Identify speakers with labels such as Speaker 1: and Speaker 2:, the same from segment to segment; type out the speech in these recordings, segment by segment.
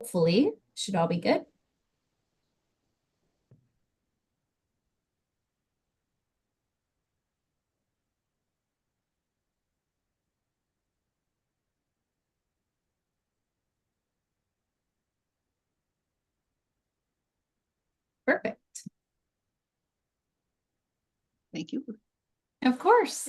Speaker 1: Hopefully, should all be good. Perfect.
Speaker 2: Thank you.
Speaker 1: Of course.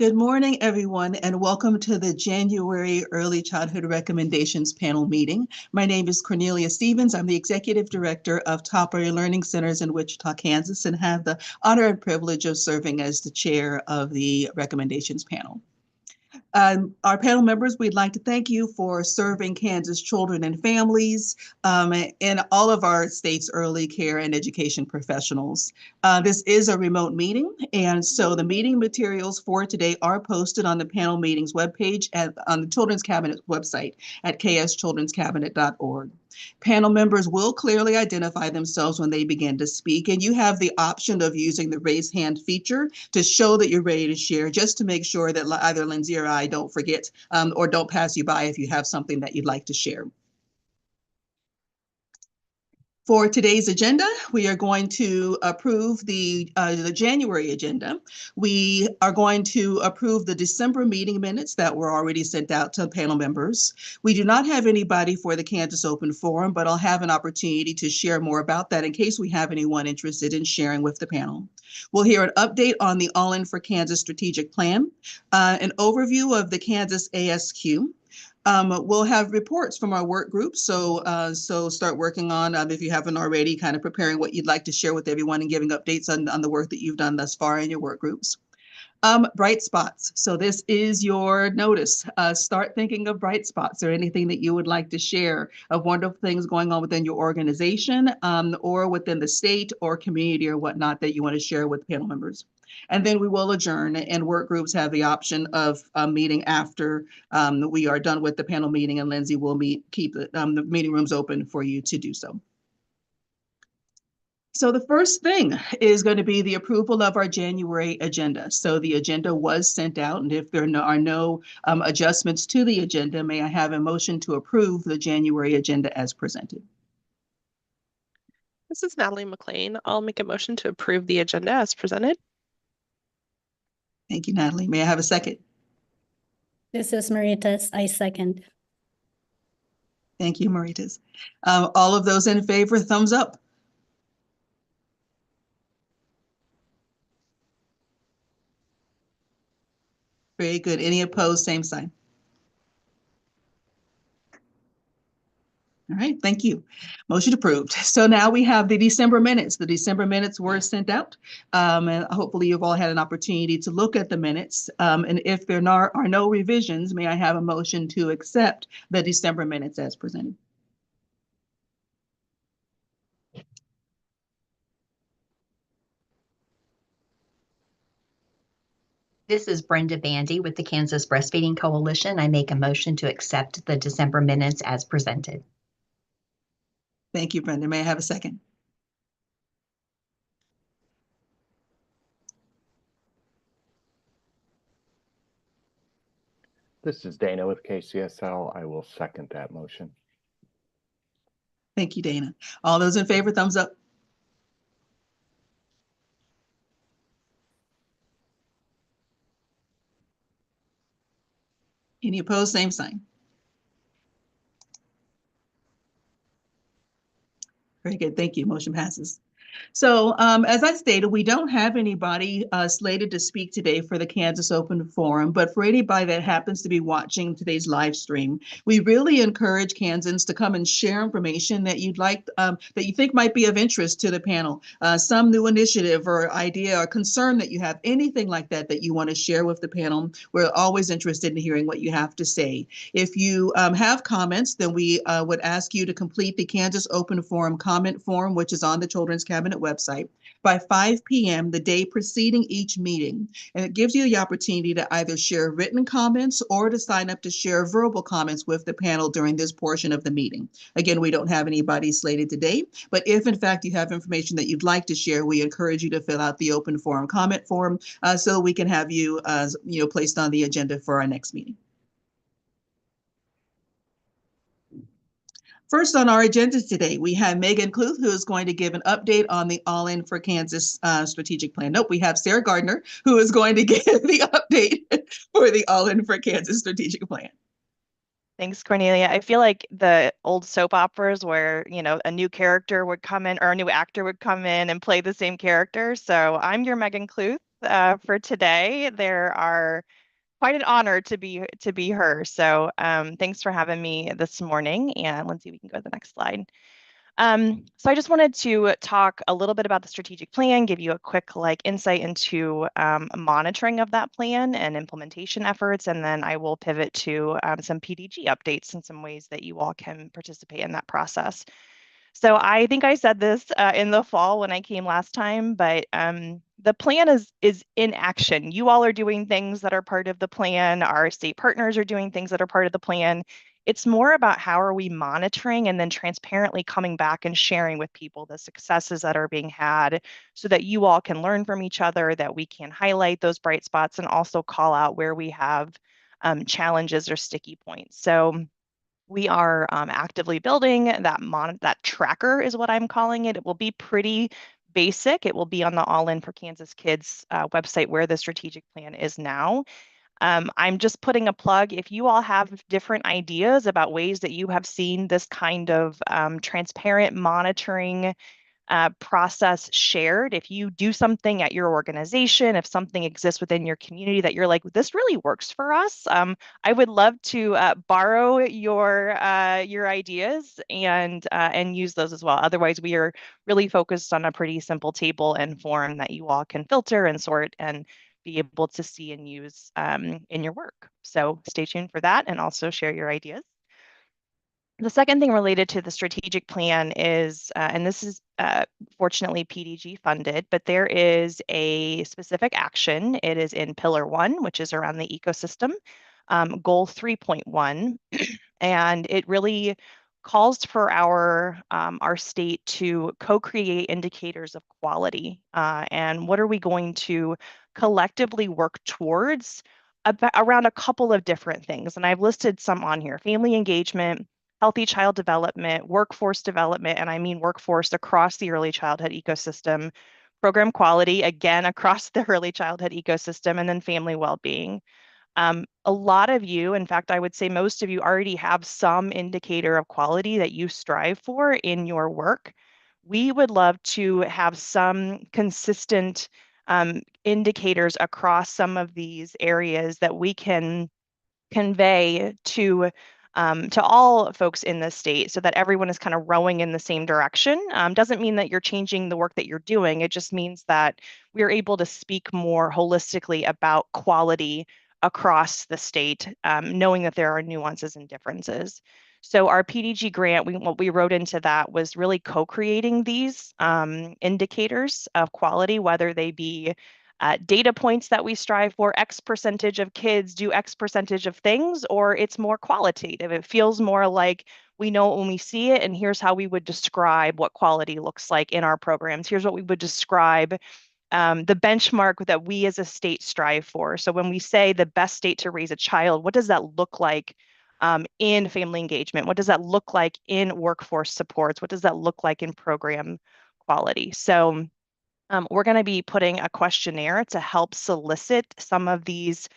Speaker 2: Good morning, everyone, and welcome to the January Early Childhood Recommendations Panel meeting. My name is Cornelia Stevens. I'm the Executive Director of Top Early Learning Centers in Wichita, Kansas, and have the honor and privilege of serving as the chair of the recommendations panel. Our panel members, we'd like to thank you for serving Kansas children and families in all of our state's early care and education professionals. This is a remote meeting, and so the meeting materials for today are posted on the panel meetings webpage on the Children's Cabinet website at kschildrenscabinet.org. Panel members will clearly identify themselves when they begin to speak, and you have the option of using the raise hand feature to show that you're ready to share, just to make sure that either Lindsay or I don't forget or don't pass you by if you have something that you'd like to share. For today's agenda, we are going to approve the January agenda. We are going to approve the December meeting minutes that were already sent out to panel members. We do not have anybody for the Kansas Open Forum, but I'll have an opportunity to share more about that in case we have anyone interested in sharing with the panel. We'll hear an update on the All In for Kansas strategic plan, an overview of the Kansas ASQ. We'll have reports from our work group, so start working on, if you haven't already, kind of preparing what you'd like to share with everyone and giving updates on the work that you've done thus far in your work groups. Bright spots. So this is your notice. Start thinking of bright spots or anything that you would like to share of wonderful things going on within your organization or within the state or community or whatnot that you want to share with panel members. And then we will adjourn, and work groups have the option of meeting after we are done with the panel meeting, and Lindsay will keep the meeting rooms open for you to do so. So the first thing is going to be the approval of our January agenda. So the agenda was sent out, and if there are no adjustments to the agenda, may I have a motion to approve the January agenda as presented?
Speaker 3: This is Natalie McLean. I'll make a motion to approve the agenda as presented.
Speaker 2: Thank you, Natalie. May I have a second?
Speaker 4: This is Maritas. I second.
Speaker 2: Thank you, Maritas. All of those in favor, thumbs up. Very good. Any opposed, same sign. All right, thank you. Motion approved. So now we have the December minutes. The December minutes were sent out, and hopefully you've all had an opportunity to look at the minutes. And if there are no revisions, may I have a motion to accept the December minutes as presented?
Speaker 5: This is Brenda Bandy with the Kansas Breastfeeding Coalition. I make a motion to accept the December minutes as presented.
Speaker 2: Thank you, Brenda. May I have a second?
Speaker 6: This is Dana with KCSL. I will second that motion.
Speaker 2: Thank you, Dana. All those in favor, thumbs up. Any opposed, same sign. Very good, thank you. Motion passes. So as I stated, we don't have anybody slated to speak today for the Kansas Open Forum, but for anybody that happens to be watching today's live stream, we really encourage Kansans to come and share information that you'd like, that you think might be of interest to the panel. Some new initiative or idea or concern that you have, anything like that that you want to share with the panel. We're always interested in hearing what you have to say. If you have comments, then we would ask you to complete the Kansas Open Forum comment form, which is on the Children's Cabinet website by 5 p.m. the day preceding each meeting. And it gives you the opportunity to either share written comments or to sign up to share verbal comments with the panel during this portion of the meeting. Again, we don't have anybody slated today, but if in fact you have information that you'd like to share, we encourage you to fill out the open forum comment form so we can have you, placed on the agenda for our next meeting. First on our agenda today, we have Megan Kluth, who is going to give an update on the All In for Kansas strategic plan. Nope, we have Sarah Gardner, who is going to give the update for the All In for Kansas strategic plan.
Speaker 7: Thanks, Cornelia. I feel like the old soap operas where, a new character would come in or a new actor would come in and play the same character. So I'm your Megan Kluth for today. There are quite an honor to be her. So thanks for having me this morning. And Lindsay, we can go to the next slide. So I just wanted to talk a little bit about the strategic plan, give you a quick insight into monitoring of that plan and implementation efforts, and then I will pivot to some PDG updates and some ways that you all can participate in that process. So I think I said this in the fall when I came last time, but the plan is in action. You all are doing things that are part of the plan. Our state partners are doing things that are part of the plan. It's more about how are we monitoring and then transparently coming back and sharing with people the successes that are being had so that you all can learn from each other, that we can highlight those bright spots and also call out where we have challenges or sticky points. So we are actively building that tracker is what I'm calling it. It will be pretty basic. It will be on the All In for Kansas Kids website where the strategic plan is now. I'm just putting a plug. If you all have different ideas about ways that you have seen this kind of transparent monitoring process shared, if you do something at your organization, if something exists within your community that you're like, this really works for us, I would love to borrow your ideas and use those as well. Otherwise, we are really focused on a pretty simple table and form that you all can filter and sort and be able to see and use in your work. So stay tuned for that and also share your ideas. The second thing related to the strategic plan is, and this is fortunately PDG funded, but there is a specific action. It is in Pillar 1, which is around the ecosystem, Goal 3.1, and it really calls for our state to co-create indicators of quality. And what are we going to collectively work towards around a couple of different things? And I've listed some on here: family engagement, healthy child development, workforce development, and I mean workforce across the early childhood ecosystem, program quality, again, across the early childhood ecosystem, and then family well-being. A lot of you, in fact, I would say most of you already have some indicator of quality that you strive for in your work. We would love to have some consistent indicators across some of these areas that we can convey to all folks in the state so that everyone is kind of rowing in the same direction. Doesn't mean that you're changing the work that you're doing. It just means that we're able to speak more holistically about quality across the state, knowing that there are nuances and differences. So our PDG grant, what we wrote into that was really co-creating these indicators of quality, whether they be data points that we strive for, X percentage of kids do X percentage of things, or it's more qualitative. It feels more like we know it when we see it, and here's how we would describe what quality looks like in our programs. Here's what we would describe the benchmark that we as a state strive for. So when we say the best state to raise a child, what does that look like in family engagement? What does that look like in workforce supports? What does that look like in program quality? So we're going to be putting a questionnaire to help solicit some of these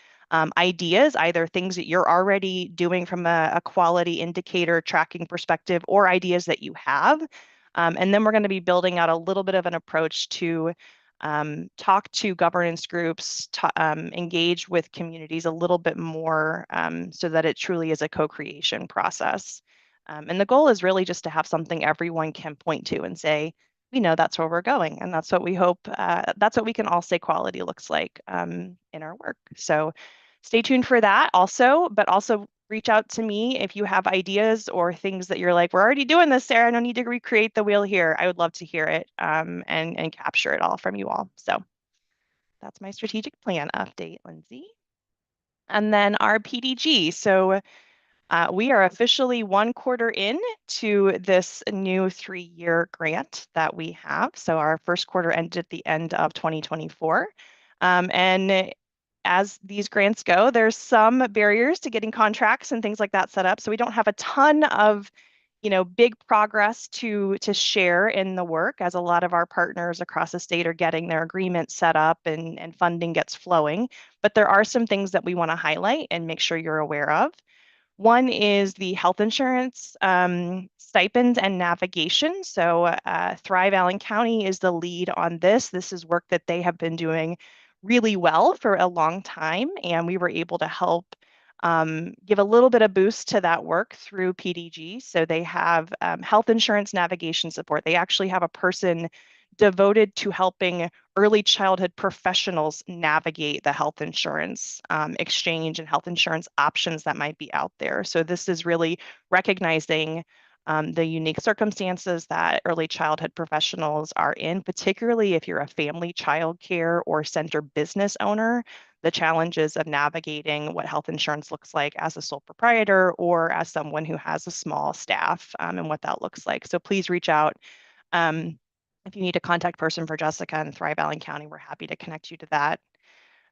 Speaker 7: ideas, either things that you're already doing from a quality indicator tracking perspective or ideas that you have. And then we're going to be building out a little bit of an approach to talk to governance groups, engage with communities a little bit more so that it truly is a co-creation process. And the goal is really just to have something everyone can point to and say, we know that's where we're going. And that's what we hope, that's what we can all say quality looks like in our work. So stay tuned for that also, but also reach out to me if you have ideas or things that you're like, we're already doing this, Sarah, I don't need to recreate the wheel here. I would love to hear it and capture it all from you all. So that's my strategic plan update, Lindsay. And then our PDG. So we are officially 1 quarter in to this new 3-year grant that we have. So our first quarter ended at the end of 2024. And as these grants go, there's some barriers to getting contracts and things like that set up. So we don't have a ton of big progress to share in the work, as a lot of our partners across the state are getting their agreements set up and funding gets flowing. But there are some things that we want to highlight and make sure you're aware of. One is the health insurance stipends and navigation. So Thrive Allen County is the lead on this. This is work that they have been doing really well for a long time, and we were able to help give a little bit of boost to that work through PDG. So they have health insurance navigation support. They actually have a person devoted to helping early childhood professionals navigate the health insurance exchange and health insurance options that might be out there. So this is really recognizing the unique circumstances that early childhood professionals are in, particularly if you're a family child care or center business owner, the challenges of navigating what health insurance looks like as a sole proprietor or as someone who has a small staff and what that looks like. So please reach out. If you need a contact person for Jessica in Thrive Allen County, we're happy to connect you to that.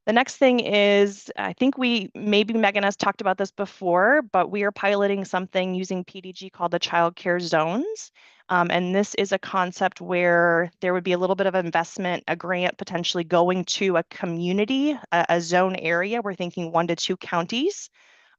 Speaker 7: The next thing is, I think maybe Megan has talked about this before, but we are piloting something using PDG called the child care zones. And this is a concept where there would be a little bit of investment, a grant potentially going to a community, a zone area. We're thinking 1 to 2 counties.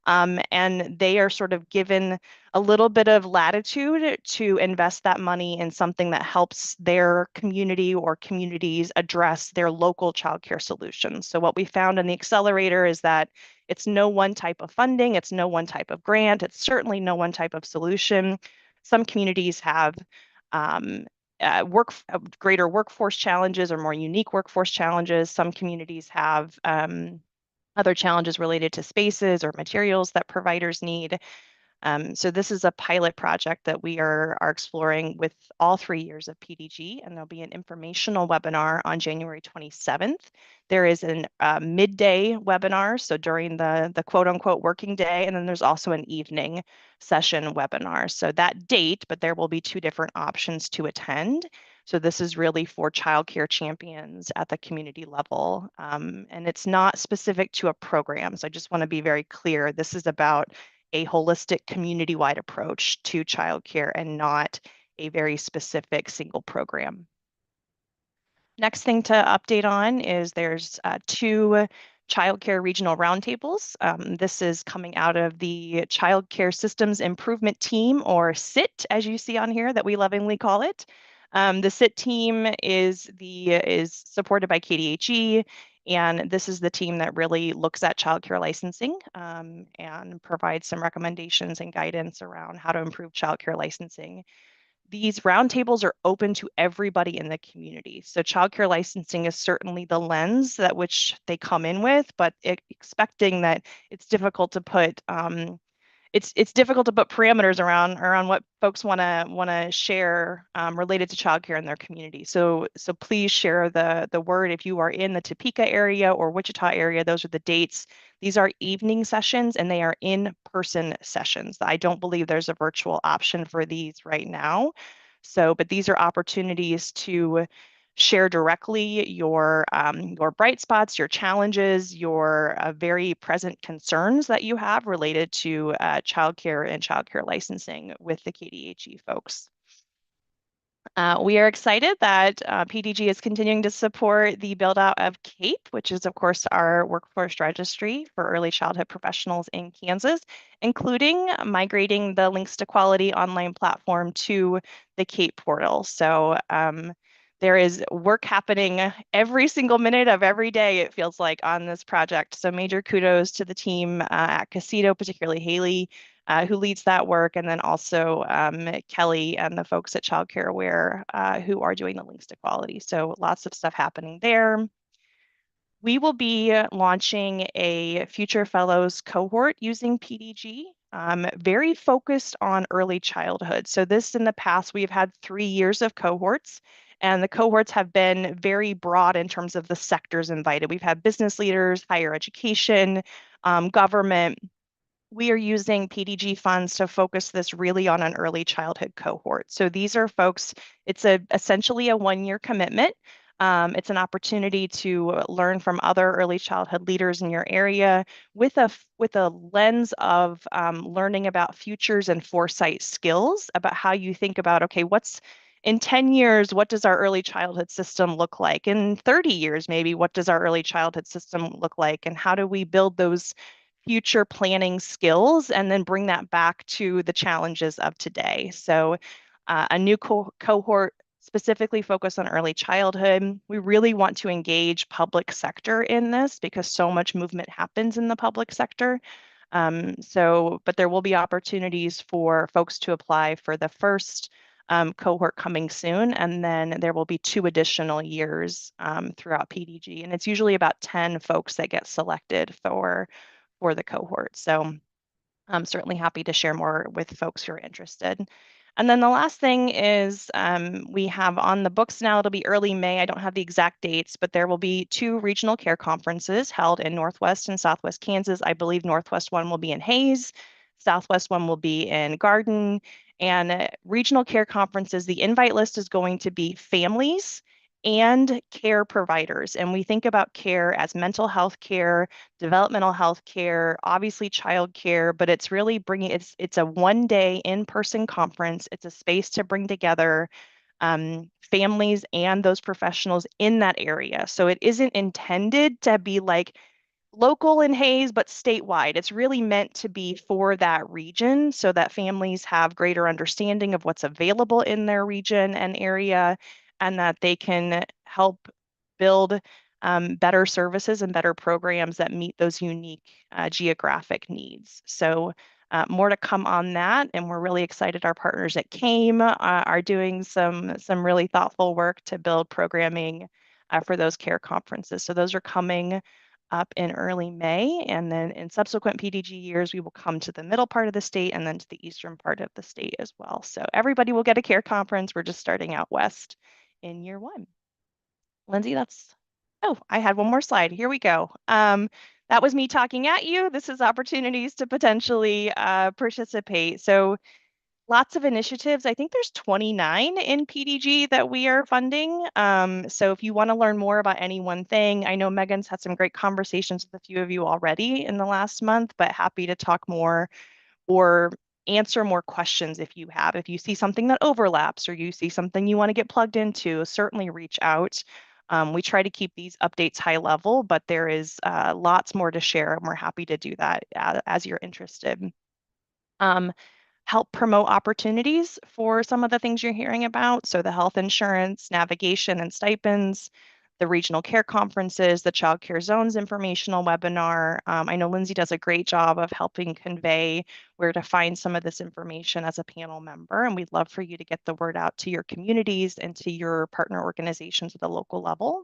Speaker 7: And they are sort of given a little bit of latitude to invest that money in something that helps their community or communities address their local childcare solutions. So what we found in the accelerator is that it's no one type of funding, it's no one type of grant, it's certainly no one type of solution. Some communities have greater workforce challenges or more unique workforce challenges. Some communities have other challenges related to spaces or materials that providers need. So this is a pilot project that we are exploring with all 3 years of PDG, and there'll be an informational webinar on January 27th. There is a midday webinar, so during the quote unquote working day, and then there's also an evening session webinar. So that date, but there will be 2 different options to attend. So this is really for childcare champions at the community level. And it's not specific to a program. So I just want to be very clear. This is about a holistic community-wide approach to childcare and not a very specific single program. Next thing to update on is there's 2 childcare regional roundtables. This is coming out of the Childcare Systems Improvement Team, or SIT, as you see on here, that we lovingly call it. The SIT team is supported by KDHE, and this is the team that really looks at childcare licensing and provides some recommendations and guidance around how to improve childcare licensing. These roundtables are open to everybody in the community. So childcare licensing is certainly the lens that which they come in with, but expecting that it's difficult to put it's difficult to put parameters around what folks want to share related to childcare in their community. So please share the word if you are in the Topeka area or Wichita area. Those are the dates. These are evening sessions and they are in-person sessions. I don't believe there's a virtual option for these right now. So, but these are opportunities to share directly your bright spots, your challenges, your very present concerns that you have related to childcare and childcare licensing with the KDHE folks. We are excited that PDG is continuing to support the build out of CAPE, which is, of course, our workforce registry for early childhood professionals in Kansas, including migrating the Links to Quality online platform to the CAPE portal. So there is work happening every single minute of every day, it feels like, on this project. So major kudos to the team at Casito, particularly Haley, who leads that work, and then also Kelly and the folks at Childcare Aware who are doing the Links to Quality. So lots of stuff happening there. We will be launching a Future Fellows cohort using PDG, very focused on early childhood. So this, in the past, we've had 3 years of cohorts, and the cohorts have been very broad in terms of the sectors invited. We've had business leaders, higher education, government. We are using PDG funds to focus this really on an early childhood cohort. So these are folks, it's essentially a 1-year commitment. It's an opportunity to learn from other early childhood leaders in your area with a lens of learning about futures and foresight skills, about how you think about, okay, what's in 10 years, what does our early childhood system look like? In 30 years, maybe, what does our early childhood system look like? And how do we build those future planning skills and then bring that back to the challenges of today? So a new cohort specifically focused on early childhood. We really want to engage public sector in this because so much movement happens in the public sector. But there will be opportunities for folks to apply for the first cohort coming soon, and then there will be 2 additional years throughout PDG, and it's usually about 10 folks that get selected for the cohort. So I'm certainly happy to share more with folks who are interested. And then the last thing is we have on the books now, it'll be early May. I don't have the exact dates, but there will be 2 regional care conferences held in Northwest and Southwest Kansas. I believe Northwest one will be in Hayes, Southwest one will be in Garden. And regional care conferences, the invite list is going to be families and care providers. And we think about care as mental health care, developmental health care, obviously child care, but it's really bringing, it's a 1-day in-person conference. It's a space to bring together families and those professionals in that area. So it isn't intended to be like local in Hayes, but statewide. It's really meant to be for that region so that families have greater understanding of what's available in their region and area, and that they can help build better services and better programs that meet those unique geographic needs. So more to come on that, and we're really excited. Our partners at CAME are doing some really thoughtful work to build programming for those care conferences. So those are coming up in early May, and then in subsequent PDG years, we will come to the middle part of the state and then to the eastern part of the state as well. So everybody will get a care conference. We're just starting out west in year 1. Lindsay, oh, I had one more slide. Here we go. That was me talking at you. This is opportunities to potentially participate. So lots of initiatives. I think there's 29 in PDG that we are funding. So if you want to learn more about any one thing, I know Megan's had some great conversations with a few of you already in the last month, but happy to talk more or answer more questions if you have. If you see something that overlaps or you see something you want to get plugged into, certainly reach out. We try to keep these updates high level, but there is lots more to share, and we're happy to do that as you're interested. Help promote opportunities for some of the things you're hearing about. So the health insurance, navigation and stipends, the regional care conferences, the child care zones informational webinar. I know Lindsay does a great job of helping convey where to find some of this information as a panel member. And we'd love for you to get the word out to your communities and to your partner organizations at the local level.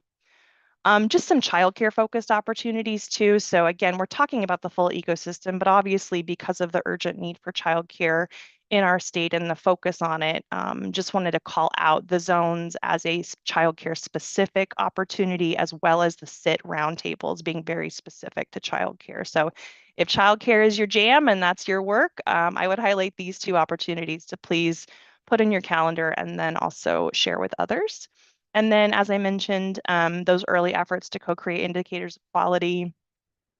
Speaker 7: Just some childcare focused opportunities too. So again, we're talking about the full ecosystem, but obviously because of the urgent need for childcare in our state and the focus on it, just wanted to call out the zones as a childcare specific opportunity, as well as the SIT roundtables being very specific to childcare. So if childcare is your jam and that's your work, I would highlight these 2 opportunities to please put in your calendar and then also share with others. And then, as I mentioned, those early efforts to co-create indicators of quality,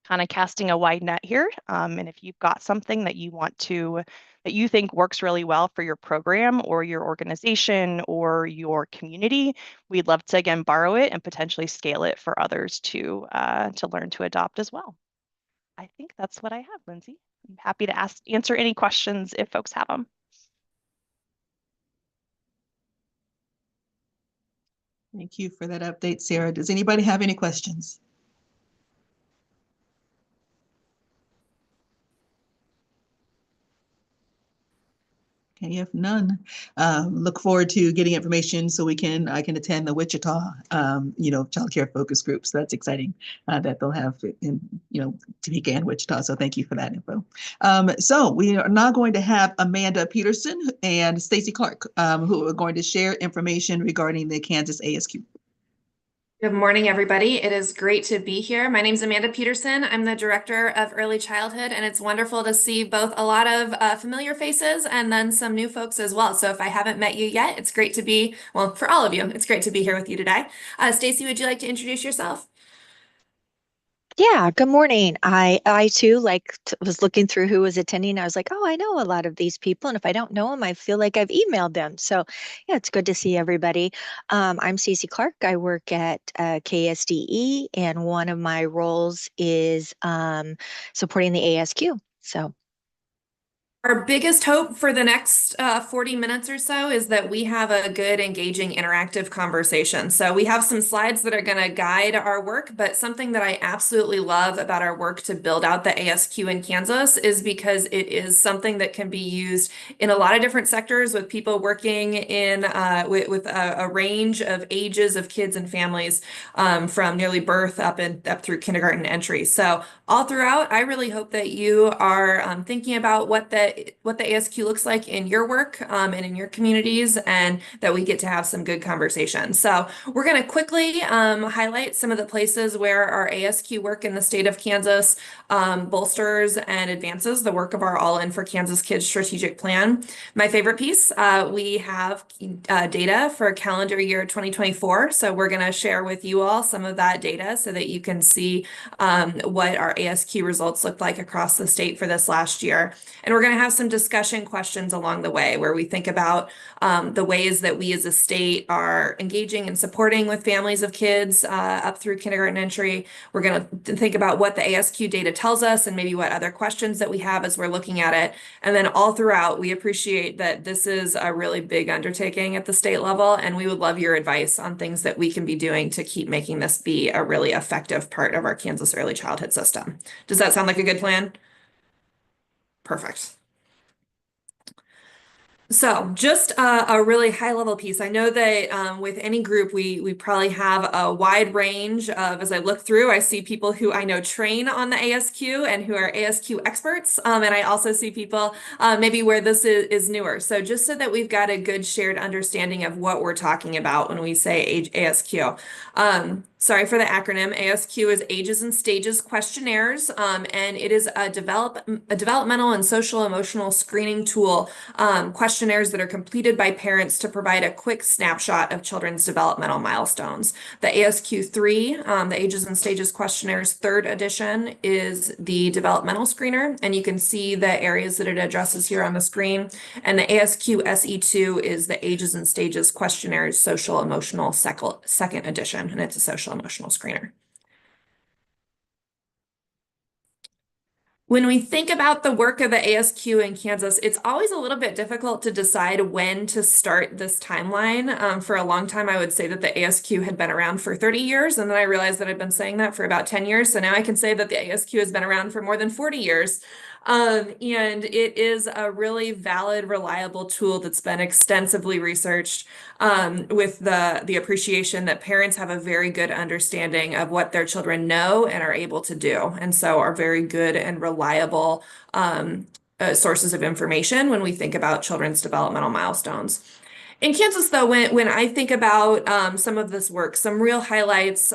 Speaker 7: kind of casting a wide net here. And if you've got something that you think works really well for your program or your organization or your community, we'd love to again borrow it and potentially scale it for others to learn to adopt as well. I think that's what I have, Lindsay. I'm happy to answer any questions if folks have them.
Speaker 2: Thank you for that update, Sarah. Does anybody have any questions? Okay, if none, look forward to getting information so I can attend the Wichita, child care focus groups. That's exciting that they'll have in, Topeka and Wichita. So thank you for that info. So we are now going to have Amanda Peterson and Stacy Clark, who are going to share information regarding the Kansas ASQ.
Speaker 8: Good morning, everybody. It is great to be here. My name is Amanda Peterson. I'm the Director of Early Childhood, and it's wonderful to see both a lot of familiar faces and then some new folks as well. So if I haven't met you yet, it's great to be, well, for all of you, it's great to be here with you today. Stacy, would you like to introduce yourself?
Speaker 9: Yeah, good morning. I too was looking through who was attending. I was like, oh, I know a lot of these people, and if I don't know them, I feel like I've emailed them. So yeah, it's good to see everybody. I'm Stacey Clark. I work at KSDE, and one of my roles is supporting the ASQ. So.
Speaker 8: Our biggest hope for the next 40 minutes or so is that we have a good, engaging, interactive conversation. So we have some slides that are going to guide our work, but something that I absolutely love about our work to build out the ASQ in Kansas is because it is something that can be used in a lot of different sectors with people working in with a range of ages of kids and families from nearly birth up through kindergarten entry. So all throughout, I really hope that you are thinking about what the ASQ looks like in your work and in your communities, and that we get to have some good conversations. So we're going to quickly highlight some of the places where our ASQ work in the state of Kansas bolsters and advances the work of our All In for Kansas Kids strategic plan. My favorite piece, we have data for calendar year 2024. So we're going to share with you all some of that data so that you can see what our ASQ results look like across the state for this last year. And we're going to have some discussion questions along the way where we think about the ways that we as a state are engaging and supporting with families of kids up through kindergarten entry. We're going to think about what the ASQ data tells us and maybe what other questions that we have as we're looking at it. And then all throughout, we appreciate that this is a really big undertaking at the state level, and we would love your advice on things that we can be doing to keep making this be a really effective part of our Kansas early childhood system. Does that sound like a good plan? Perfect. So just a really high level piece. I know that with any group, we probably have a wide range of, as I look through, I see people who I know train on the ASQ and who are ASQ experts. And I also see people maybe where this is newer. So just so that we've got a good shared understanding of what we're talking about when we say ASQ. Sorry for the acronym. ASQ is Ages and Stages Questionnaires, and it is a developmental and social emotional screening tool, questionnaires that are completed by parents to provide a quick snapshot of children's developmental milestones. The ASQ3, the Ages and Stages Questionnaires 3rd edition, is the developmental screener, and you can see the areas that it addresses here on the screen. And the ASQ SE2 is the Ages and Stages Questionnaires Social Emotional 2nd edition, and it's a social emotional screener. When we think about the work of the ASQ in Kansas, it's always a little bit difficult to decide when to start this timeline. For a long time, I would say that the ASQ had been around for 30 years, and then I realized that I've been saying that for about 10 years. So now I can say that the ASQ has been around for more than 40 years. And it is a really valid, reliable tool that's been extensively researched with the appreciation that parents have a very good understanding of what their children know and are able to do, and so are very good and reliable sources of information when we think about children's developmental milestones. In Kansas, though, when I think about some of this work, some real highlights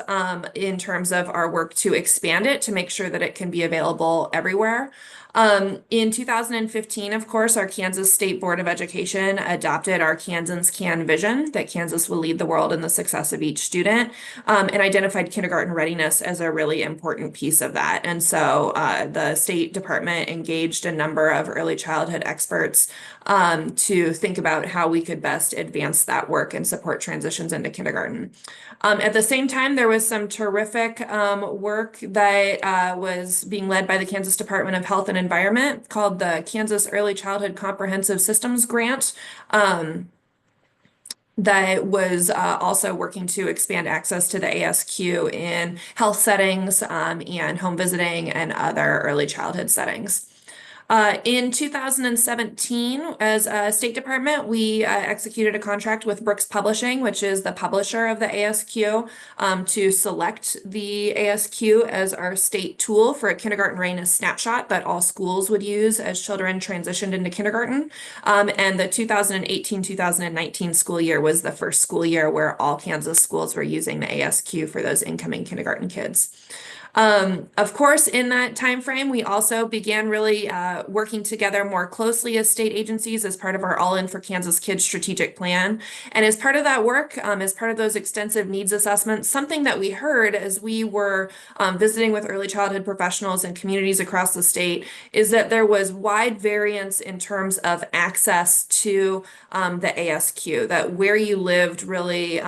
Speaker 8: in terms of our work to expand it to make sure that it can be available everywhere. In 2015, of course, our Kansas State Board of Education adopted our Kansans Can vision that Kansas will lead the world in the success of each student, and identified kindergarten readiness as a really important piece of that. And so the State Department engaged a number of early childhood experts to think about how we could best advance that work and support transitions into kindergarten. At the same time, there was some terrific work that was being led by the Kansas Department of Health and Environment called the Kansas Early Childhood Comprehensive Systems Grant. That was also working to expand access to the ASQ in health settings and home visiting and other early childhood settings. In 2017, as a State Department, we executed a contract with Brooks Publishing, which is the publisher of the ASQ, to select the ASQ as our state tool for a kindergarten readiness snapshot that all schools would use as children transitioned into kindergarten. And the 2018-2019 school year was the first school year where all Kansas schools were using the ASQ for those incoming kindergarten kids. Of course, in that time frame, we also began really working together more closely as state agencies as part of our All In for Kansas Kids strategic plan. And as part of that work, as part of those extensive needs assessments, something that we heard as we were visiting with early childhood professionals and communities across the state is that there was wide variance in terms of access to the ASQ, that where you lived really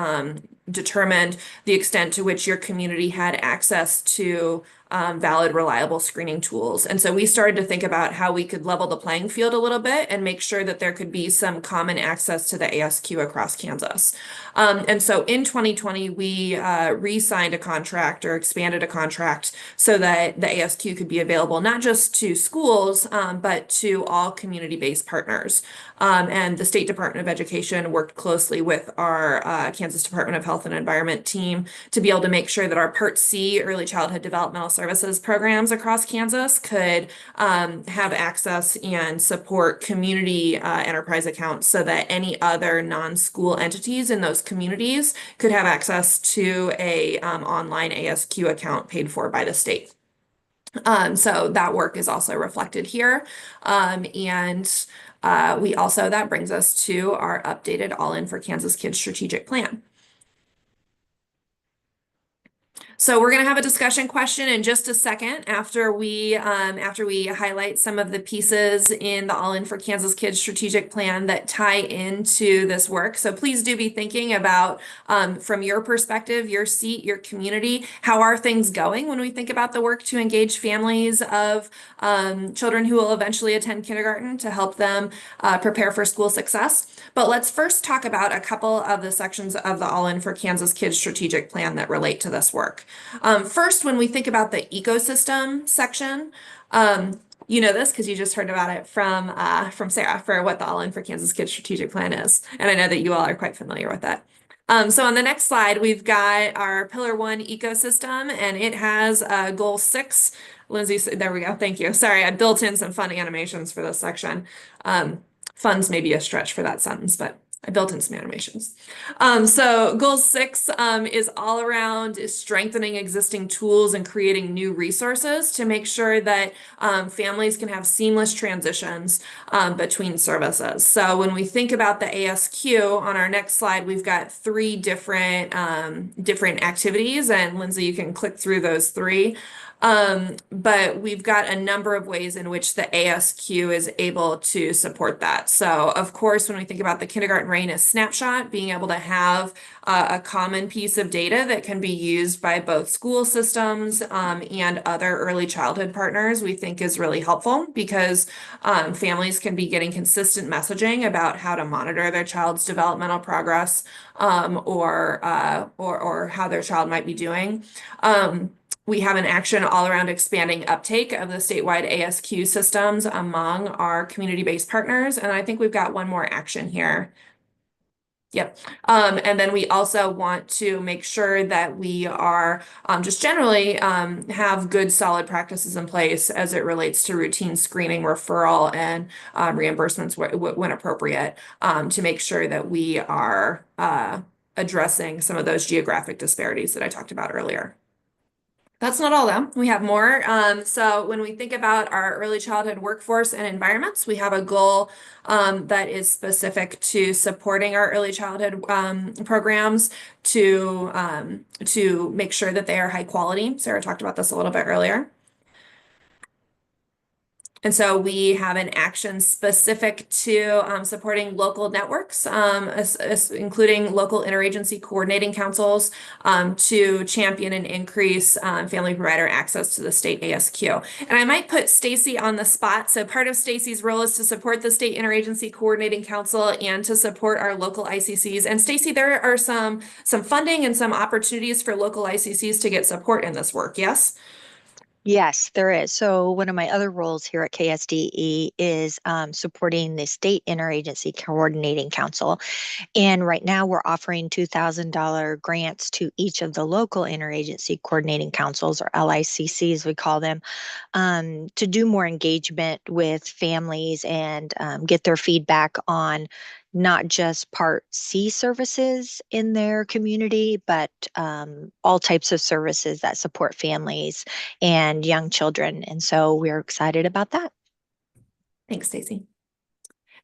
Speaker 8: determined the extent to which your community had access to valid, reliable screening tools. And so we started to think about how we could level the playing field a little bit and make sure that there could be some common access to the ASQ across Kansas. And so in 2020, we re-signed a contract or expanded a contract so that the ASQ could be available not just to schools, but to all community-based partners. And the State Department of Education worked closely with our Kansas Department of Health and Environment team to be able to make sure that our Part C early childhood developmental services programs across Kansas could have access and support community enterprise accounts so that any other non-school entities in those communities could have access to a online ASQ account paid for by the state. So that work is also reflected here. That brings us to our updated All In for Kansas Kids strategic plan. So we're going to have a discussion question in just a second after we highlight some of the pieces in the All In for Kansas Kids strategic plan that tie into this work. So please do be thinking about, from your perspective, your seat, your community, how are things going when we think about the work to engage families of children who will eventually attend kindergarten to help them prepare for school success. But let's first talk about a couple of the sections of the All In for Kansas Kids strategic plan that relate to this work. First, when we think about the ecosystem section, you know this because you just heard about it from Sarah for what the All In for Kansas Kids strategic plan is. And I know that you all are quite familiar with that. So on the next slide, we've got our Pillar 1 ecosystem, and it has Goal 6. Lindsay, there we go. Thank you. Sorry, I built in some fun animations for this section. Fun's maybe a stretch for that sentence, but I built in some animations. So goal 6 is all around strengthening existing tools and creating new resources to make sure that families can have seamless transitions between services. So when we think about the ASQ on our next slide, we've got 3 different activities, and Lindsay, you can click through those 3. But we've got a number of ways in which the ASQ is able to support that. So of course, when we think about the kindergarten readiness snapshot, being able to have a common piece of data that can be used by both school systems and other early childhood partners, we think is really helpful because families can be getting consistent messaging about how to monitor their child's developmental progress or how their child might be doing. We have an action all around expanding uptake of the statewide ASQ systems among our community-based partners. And I think we've got one more action here. Yep. And then we also want to make sure that we are just generally have good solid practices in place as it relates to routine screening, referral, and reimbursements when appropriate to make sure that we are addressing some of those geographic disparities that I talked about earlier. That's not all though. We have more. So when we think about our early childhood workforce and environments, we have a goal that is specific to supporting our early childhood programs to make sure that they are high quality. Sarah talked about this a little bit earlier. And so we have an action specific to supporting local networks, including local interagency coordinating councils to champion and increase family provider access to the state ASQ. And I might put Stacy on the spot. So part of Stacy's role is to support the state interagency coordinating council and to support our local ICCs. And Stacy, there are some funding and some opportunities for local ICCs to get support in this work. Yes?
Speaker 9: Yes, there is. So one of my other roles here at KSDE is supporting the State Interagency Coordinating Council. And right now we're offering $2,000 grants to each of the local interagency coordinating councils, or LICCs, we call them, to do more engagement with families and get their feedback on not just Part C services in their community, but all types of services that support families and young children. And so we're excited about that.
Speaker 8: Thanks, Stacy.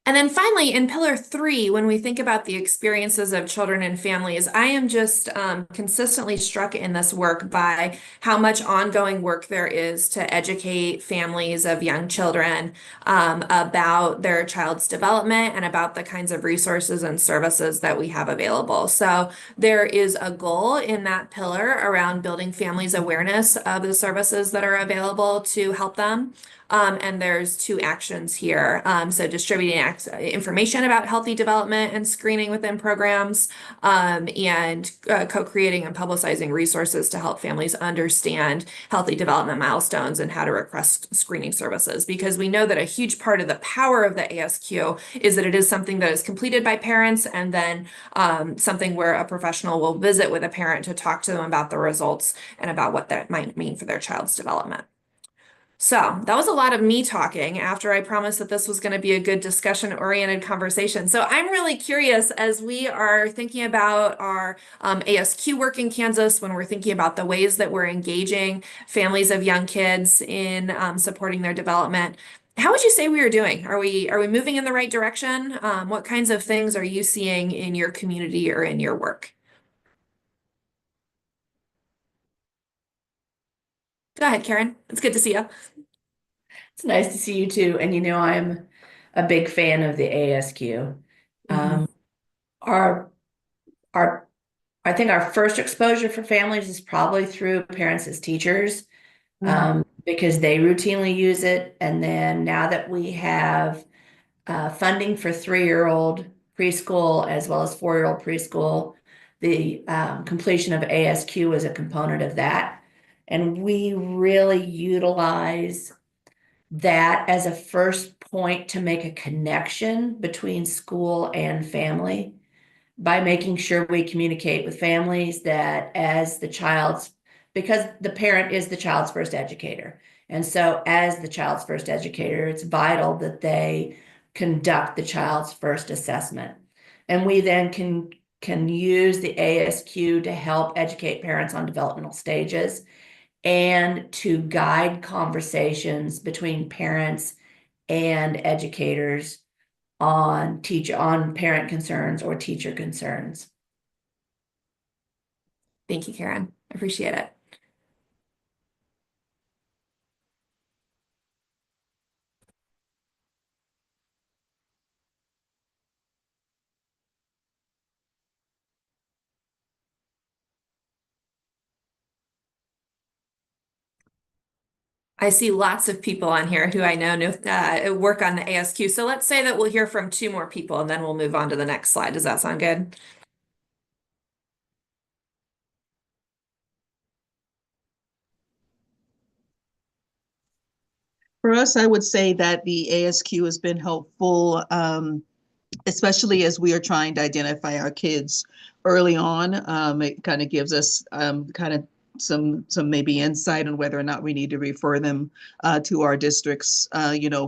Speaker 8: And then finally, in pillar 3, when we think about the experiences of children and families, I am just consistently struck in this work by how much ongoing work there is to educate families of young children about their child's development and about the kinds of resources and services that we have available. So there is a goal in that pillar around building families' awareness of the services that are available to help them. And there's 2 actions here. So distributing information about healthy development and screening within programs, and co-creating and publicizing resources to help families understand healthy development milestones and how to request screening services. Because we know that a huge part of the power of the ASQ is that it is something that is completed by parents and then something where a professional will visit with a parent to talk to them about the results and about what that might mean for their child's development. So that was a lot of me talking after I promised that this was going to be a good discussion-oriented conversation. So I'm really curious as we are thinking about our ASQ work in Kansas, when we're thinking about the ways that we're engaging families of young kids in supporting their development. How would you say we are doing? Are we moving in the right direction? What kinds of things are you seeing in your community or in your work? Go ahead, Karen. It's good to see you.
Speaker 10: It's nice to see you too. And I'm a big fan of the ASQ. Our I think our first exposure for families is probably through parents as teachers, because they routinely use it. And then now that we have funding for 3-year-old preschool as well as 4-year-old preschool, the completion of ASQ is a component of that. And we really utilize that as a first point to make a connection between school and family by making sure we communicate with families that because the parent is the child's first educator. And so as the child's first educator, it's vital that they conduct the child's first assessment. And we then can use the ASQ to help educate parents on developmental stages and to guide conversations between parents and educators on parent concerns or teacher concerns.
Speaker 8: Thank you, Karen. I appreciate it. I see lots of people on here who I know work on the ASQ. So let's say that we'll hear from 2 more people and then we'll move on to the next slide. Does that sound good?
Speaker 2: For us, I would say that the ASQ has been helpful especially as we are trying to identify our kids early on. It kind of gives us kind of some maybe insight on whether or not we need to refer them to our districts,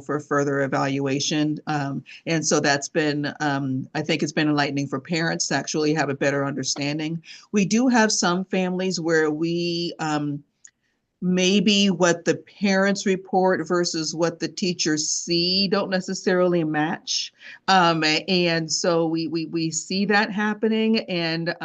Speaker 2: for further evaluation. And so that's been, I think it's been enlightening for parents to actually have a better understanding. We do have some families where we maybe what the parents report versus what the teachers see don't necessarily match. And so we see that happening, and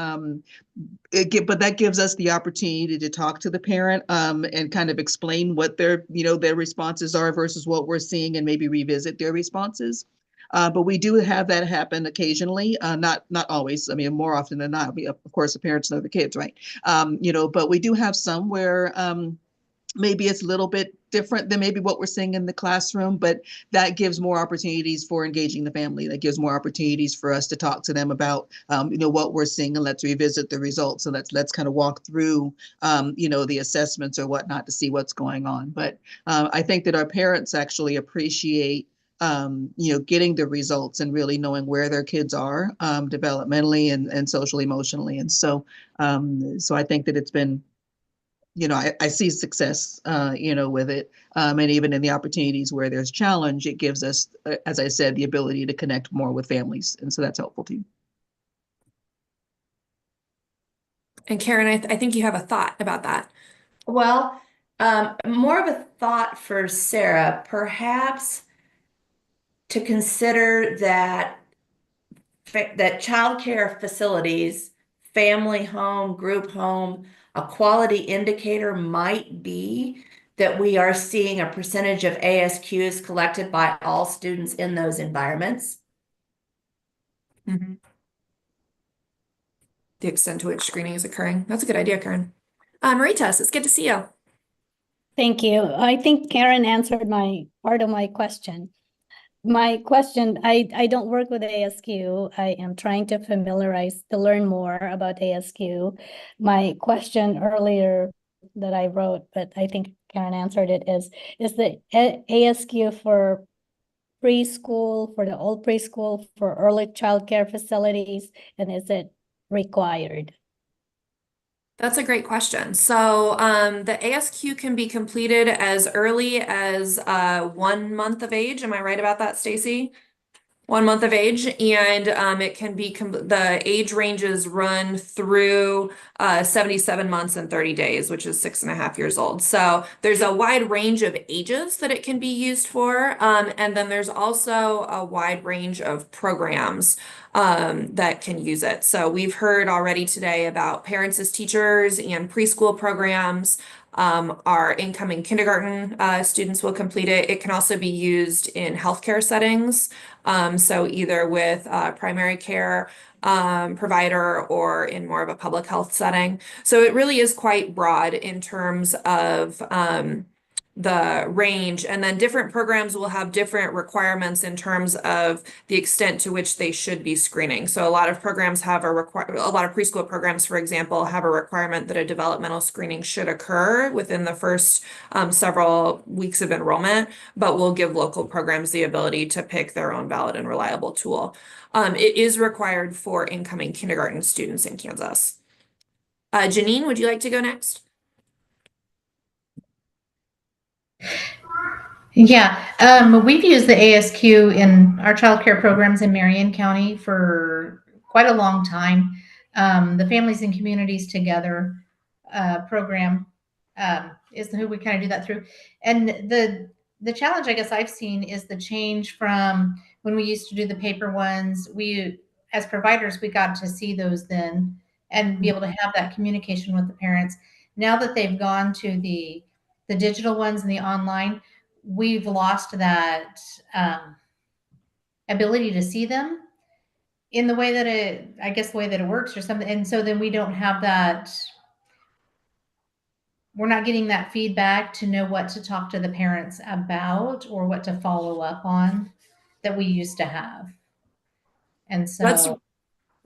Speaker 2: but that gives us the opportunity to talk to the parent and kind of explain what their responses are versus what we're seeing, and maybe revisit their responses. But we do have that happen occasionally, not always. I mean, more often than not. Of course, the parents know the kids, right? But we do have some where maybe it's a little bit different than maybe what we're seeing in the classroom, but that gives more opportunities for engaging the family. That gives more opportunities for us to talk to them about, what we're seeing, and let's revisit the results. So let's kind of walk through, the assessments or whatnot to see what's going on. But I think that our parents actually appreciate, getting the results and really knowing where their kids are developmentally and social emotionally. And so I think that it's been, I see success, with it. And even in the opportunities where there's challenge, it gives us, as I said, the ability to connect more with families. And so that's helpful too.
Speaker 8: And Karen, I think you have a thought about that.
Speaker 10: Well, more of a thought for Sarah, perhaps to consider that childcare facilities, family home, group home, a quality indicator might be that we are seeing a percentage of ASQs collected by all students in those environments.
Speaker 8: The extent to which screening is occurring. That's a good idea, Karen. Maritas, it's good to see you.
Speaker 4: Thank you. I think Karen answered part of my question. My question, I don't work with ASQ. I am trying to learn more about ASQ. My question earlier that I wrote, but I think Karen answered it, is the ASQ for preschool, for the old preschool, for early childcare facilities, and is it required?
Speaker 8: That's a great question. So the ASQ can be completed as early as 1 month of age. Am I right about that, Stacy? 1 month of age, and it can be the age ranges run through 77 months and 30 days, which is 6.5 years old. So there's a wide range of ages that it can be used for, and then there's also a wide range of programs that can use it. So we've heard already today about parents as teachers and preschool programs. Our incoming kindergarten students will complete it. It can also be used in healthcare settings. So either with primary care provider or in more of a public health setting. So it really is quite broad in terms of the range, and then different programs will have different requirements in terms of the extent to which they should be screening. So a lot of programs have a lot of preschool programs, for example, have a requirement that a developmental screening should occur within the first several weeks of enrollment, but will give local programs the ability to pick their own valid and reliable tool. It is required for incoming kindergarten students in Kansas. Janine, would you like to go next?
Speaker 11: Yeah, we've used the ASQ in our childcare programs in Marion County for quite a long time. The Families and Communities Together program is who we kind of do that through. And the challenge I guess I've seen is the change from when we used to do the paper ones. We, as providers, we got to see those then and be able to have that communication with the parents. Now that they've gone to the digital ones and the online, we've lost that ability to see them in the way that the way that it works or something. And so then we don't have that, we're not getting that feedback to know what to talk to the parents about or what to follow up on that we used to have. And so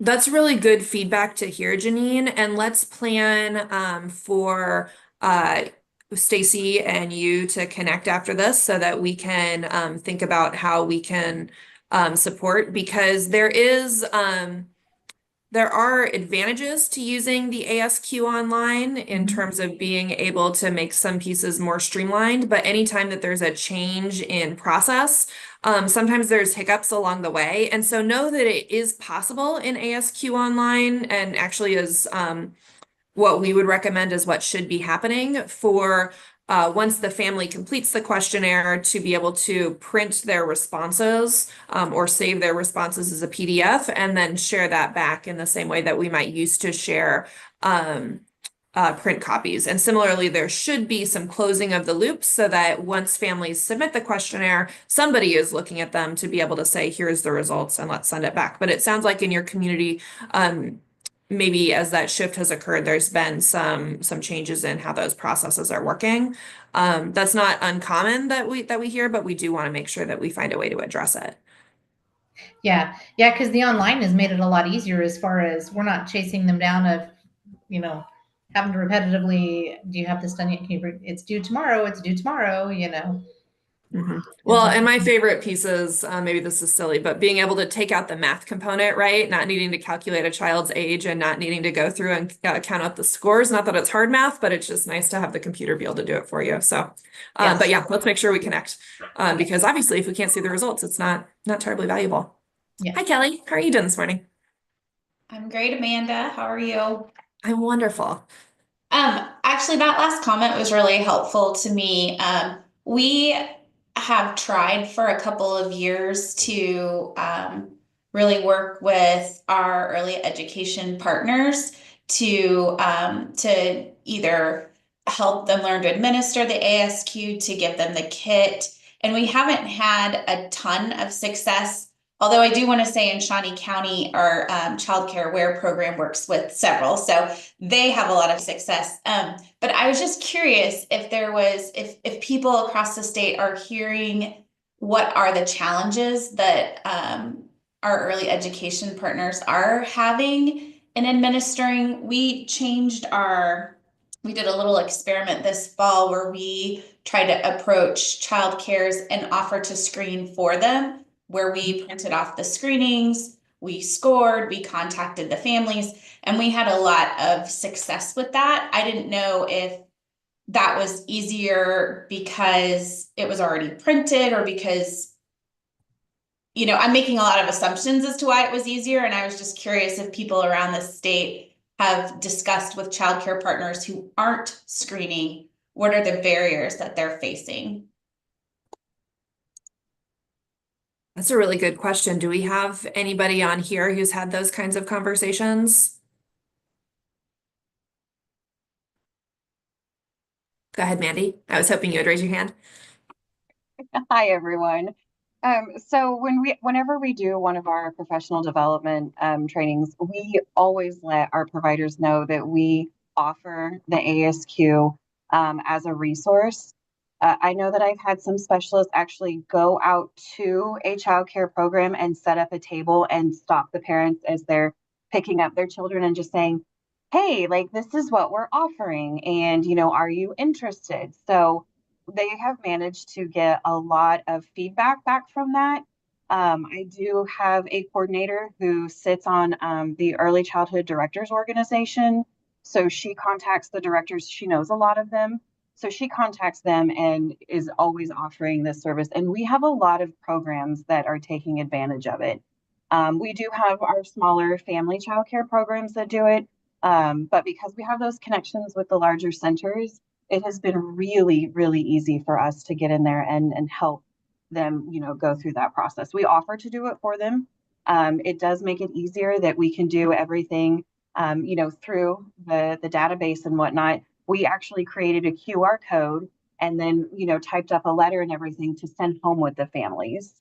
Speaker 8: That's really good feedback to hear, Janine. And let's plan for Stacy and you to connect after this so that we can think about how we can support, because there are advantages to using the ASQ online in terms of being able to make some pieces more streamlined, but anytime that there's a change in process, sometimes there's hiccups along the way. And so know that it is possible in ASQ online, and actually is what we would recommend is what should be happening for once the family completes the questionnaire, to be able to print their responses or save their responses as a PDF and then share that back in the same way that we might use to share print copies. And similarly, there should be some closing of the loops so that once families submit the questionnaire, somebody is looking at them to be able to say, here's the results and let's send it back. But it sounds like in your community, maybe as that shift has occurred, there's been some changes in how those processes are working. That's not uncommon that we hear, but we do want to make sure that we find a way to address it.
Speaker 11: Yeah, because the online has made it a lot easier as far as we're not chasing them down of, having to repetitively, do you have this done yet? It's due tomorrow, it's due tomorrow,
Speaker 8: Well, and my favorite pieces, maybe this is silly, but being able to take out the math component, right? Not needing to calculate a child's age and not needing to go through and count out the scores. Not that it's hard math, but it's just nice to have the computer be able to do it for you. So,
Speaker 10: Yes.
Speaker 8: but yeah, let's make sure we connect because obviously if we can't see the results, it's not terribly valuable.
Speaker 11: Yeah.
Speaker 8: Hi, Kelly. How are you doing this morning?
Speaker 1: I'm great, Amanda. How are you?
Speaker 8: I'm wonderful.
Speaker 1: Actually, that last comment was really helpful to me. We have tried for a couple of years to really work with our early education partners to either help them learn to administer the ASQ, to give them the kit. And we haven't had a ton of success. Although I do want to say in Shawnee County, our child care aware program works with several, so they have a lot of success. But I was just curious if if people across the state are hearing what are the challenges that our early education partners are having in administering. We did a little experiment this fall where we tried to approach child cares and offer to screen for them, where we printed off the screenings, we scored, we contacted the families, and we had a lot of success with that. I didn't know if that was easier because it was already printed or because, I'm making a lot of assumptions as to why it was easier. And I was just curious if people around the state have discussed with childcare partners who aren't screening, what are the barriers that they're facing?
Speaker 8: That's a really good question. Do we have anybody on here who's had those kinds of conversations? Go ahead, Mandy. I was hoping you would raise your hand.
Speaker 12: Hi, everyone. So whenever we do one of our professional development trainings, we always let our providers know that we offer the ASQ as a resource. I know that I've had some specialists actually go out to a childcare program and set up a table and stop the parents as they're picking up their children and just saying, hey, like, this is what we're offering. And, are you interested? So they have managed to get a lot of feedback back from that. I do have a coordinator who sits on the Early Childhood Directors Organization. So she contacts the directors. She knows a lot of them. So she contacts them and is always offering this service. And we have a lot of programs that are taking advantage of it. We do have our smaller family childcare programs that do it. But because we have those connections with the larger centers, it has been really, really easy for us to get in there and help them, go through that process. We offer to do it for them. It does make it easier that we can do everything, through the database and whatnot. We actually created a QR code and then, typed up a letter and everything to send home with the families.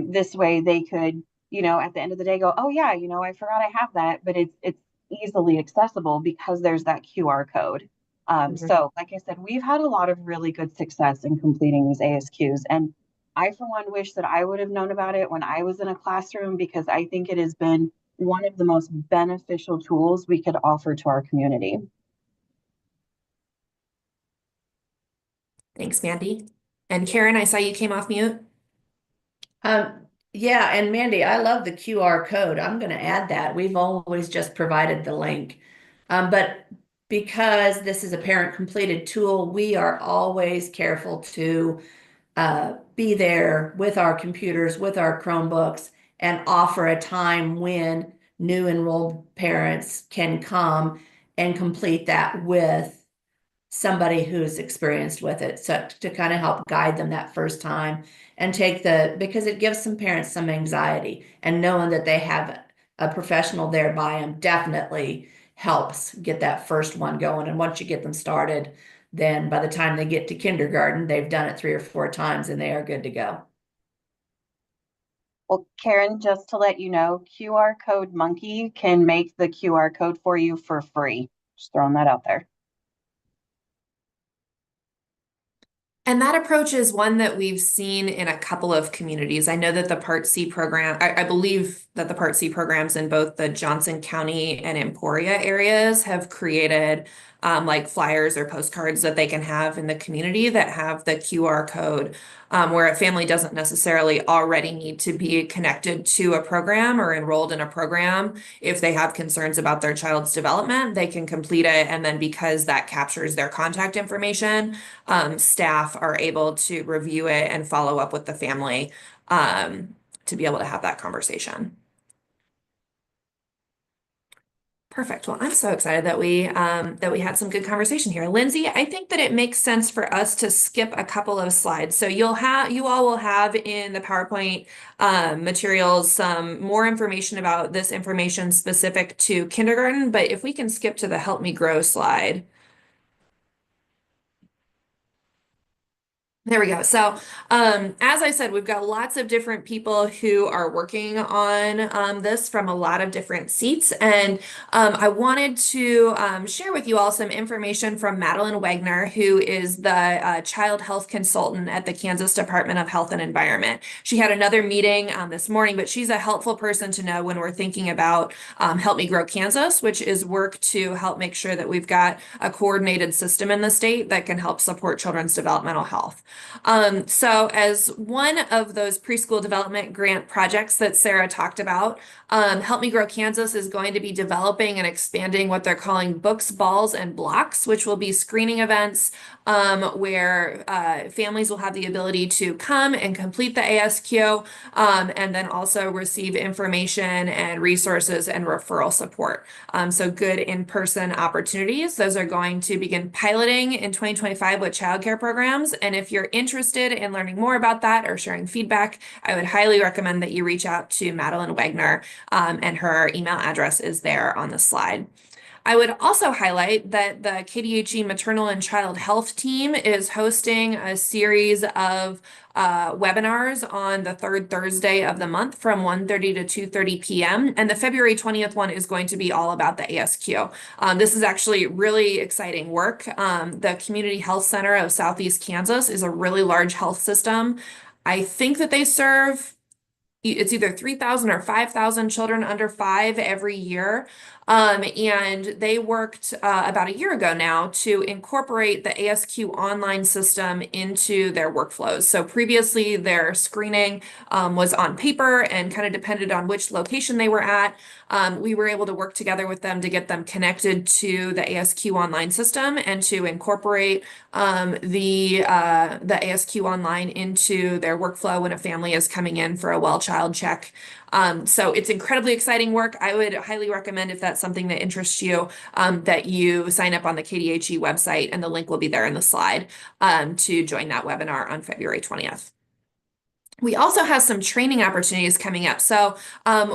Speaker 12: This way they could, at the end of the day go, oh yeah, I forgot I have that, but it's easily accessible because there's that QR code. So like I said, we've had a lot of really good success in completing these ASQs. And I, for one, wish that I would have known about it when I was in a classroom, because I think it has been one of the most beneficial tools we could offer to our community.
Speaker 8: Thanks, Mandy. And Karen, I saw you came off mute.
Speaker 10: Yeah, and Mandy, I love the QR code. I'm going to add that. We've always just provided the link. But because this is a parent completed tool, we are always careful to be there with our computers, with our Chromebooks, and offer a time when new enrolled parents can come and complete that with somebody who's experienced with it. So to kind of help guide them that first time and because it gives some parents some anxiety, and knowing that they have a professional there by them definitely helps get that first one going. And once you get them started, then by the time they get to kindergarten, they've done it 3 or 4 times and they are good to go.
Speaker 12: Well, Karen, just to let you know, QR Code Monkey can make the QR code for you for free. Just throwing that out there.
Speaker 8: And that approach is one that we've seen in a couple of communities. I know that the Part C program, I believe that the Part C programs in both the Johnson County and Emporia areas have created like flyers or postcards that they can have in the community that have the QR code, where a family doesn't necessarily already need to be connected to a program or enrolled in a program. If they have concerns about their child's development, they can complete it. And then because that captures their contact information, staff are able to review it and follow up with the family to be able to have that conversation. Perfect. Well, I'm so excited that we had some good conversation here. Lindsay, I think that it makes sense for us to skip a couple of slides. So you all will have in the PowerPoint materials some more information about this information specific to kindergarten, but if we can skip to the Help Me Grow slide. There we go. So, as I said, we've got lots of different people who are working on this from a lot of different seats. And I wanted to share with you all some information from Madeline Wagner, who is the child health consultant at the Kansas Department of Health and Environment. She had another meeting this morning, but she's a helpful person to know when we're thinking about Help Me Grow Kansas, which is work to help make sure that we've got a coordinated system in the state that can help support children's developmental health. So as one of those preschool development grant projects that Sarah talked about, Help Me Grow Kansas is going to be developing and expanding what they're calling books, balls, and blocks, which will be screening events where families will have the ability to come and complete the ASQ and then also receive information and resources and referral support. So good in-person opportunities. Those are going to begin piloting in 2025 with childcare programs. And if you're interested in learning more about that or sharing feedback, I would highly recommend that you reach out to Madeline Wagner, and her email address is there on the slide. I would also highlight that the KDHE Maternal and Child Health team is hosting a series of webinars on the third Thursday of the month from 1:30 to 2:30 p.m. And the February 20th one is going to be all about the ASQ. This is actually really exciting work. The Community Health Center of Southeast Kansas is a really large health system. I think that they serve it's either 3,000 or 5,000 children under 5 every year. And they worked about a year ago now to incorporate the ASQ online system into their workflows. So previously their screening was on paper and kind of depended on which location they were at. We were able to work together with them to get them connected to the ASQ online system and to incorporate the ASQ online into their workflow when a family is coming in for a well child check. So it's incredibly exciting work. I would highly recommend, if that's something that interests you, that you sign up on the KDHE website, and the link will be there in the slide to join that webinar on February 20th. We also have some training opportunities coming up. So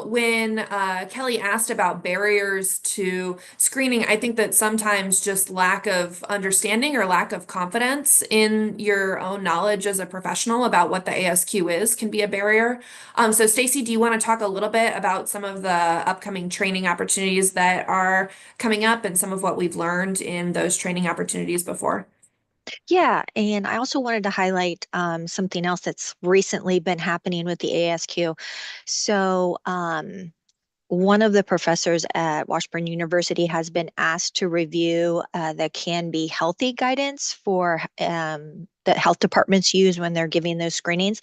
Speaker 8: when Kelly asked about barriers to screening, I think that sometimes just lack of understanding or lack of confidence in your own knowledge as a professional about what the ASQ is can be a barrier. So Stacy, do you want to talk a little bit about some of the upcoming training opportunities that are coming up and some of what we've learned in those training opportunities before?
Speaker 9: Yeah, and I also wanted to highlight something else that's recently been happening with the ASQ. So one of the professors at Washburn University has been asked to review the Can Be Healthy guidance for that health departments use when they're giving those screenings,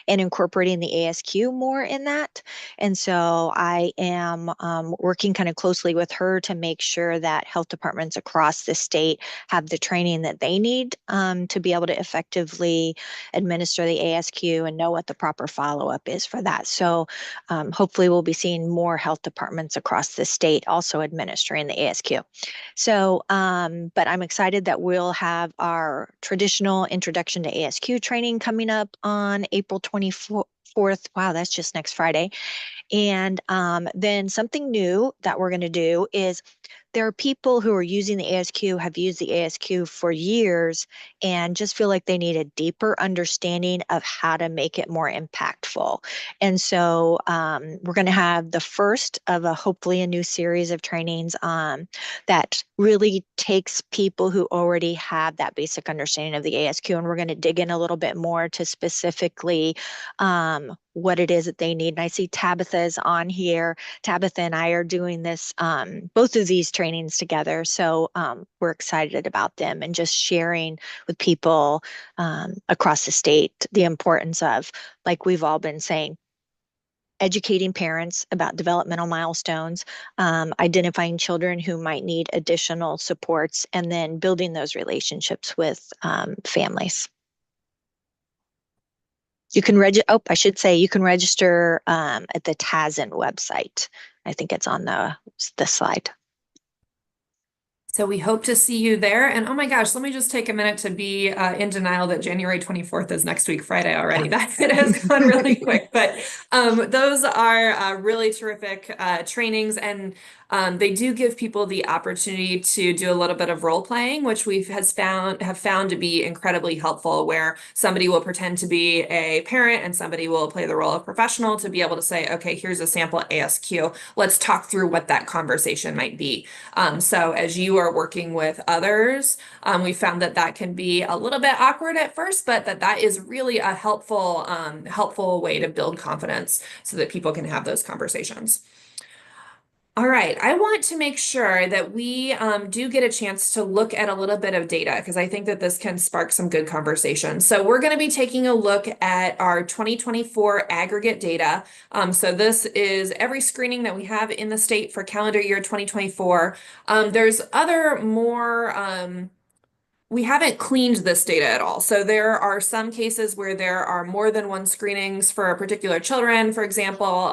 Speaker 9: and incorporating the ASQ more in that. And so I am working kind of closely with her to make sure that health departments across the state have the training that they need to be able to effectively administer the ASQ and know what the proper follow-up is for that. So hopefully we'll be seeing more health departments across the state also administering the ASQ. So, but I'm excited that we'll have our traditional introduction to ASQ training coming up on April 24th. Wow, that's just next Friday. And then something new that we're going to do is there are people who are using the ASQ, have used the ASQ for years, and just feel like they need a deeper understanding of how to make it more impactful. And so we're going to have the first of hopefully a new series of trainings that really takes people who already have that basic understanding of the ASQ, and we're going to dig in a little bit more to specifically what it is that they need. And I see Tabitha's on here. Tabitha and I are doing this, both of these trainings together. So we're excited about them and just sharing with people across the state the importance of, like we've all been saying, educating parents about developmental milestones, identifying children who might need additional supports, and then building those relationships with families. You can I should say you can register at the TASN website. I think it's on the slide.
Speaker 8: So we hope to see you there. And oh my gosh, let me just take a minute to be in denial that January 24th is next week, Friday already. That has gone really quick. But those are really terrific trainings, and they do give people the opportunity to do a little bit of role playing, which we have found to be incredibly helpful, where somebody will pretend to be a parent and somebody will play the role of professional to be able to say, okay, here's a sample ASQ. Let's talk through what that conversation might be. So as you are working with others, we found that that can be a little bit awkward at first, but that is really a helpful way to build confidence so that people can have those conversations. All right, I want to make sure that we do get a chance to look at a little bit of data, because I think that this can spark some good conversation. So we're going to be taking a look at our 2024 aggregate data. So this is every screening that we have in the state for calendar year 2024. There's other more we haven't cleaned this data at all. So there are some cases where there are more than one screenings for a particular children, for example,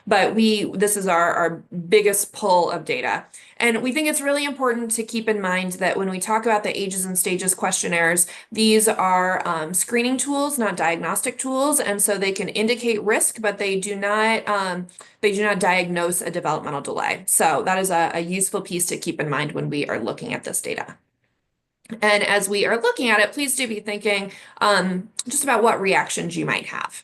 Speaker 8: but this is our biggest pull of data. And we think it's really important to keep in mind that when we talk about the ages and stages questionnaires, these are screening tools, not diagnostic tools. And so they can indicate risk, but they do not diagnose a developmental delay. So that is a useful piece to keep in mind when we are looking at this data. And as we are looking at it, please do be thinking just about what reactions you might have.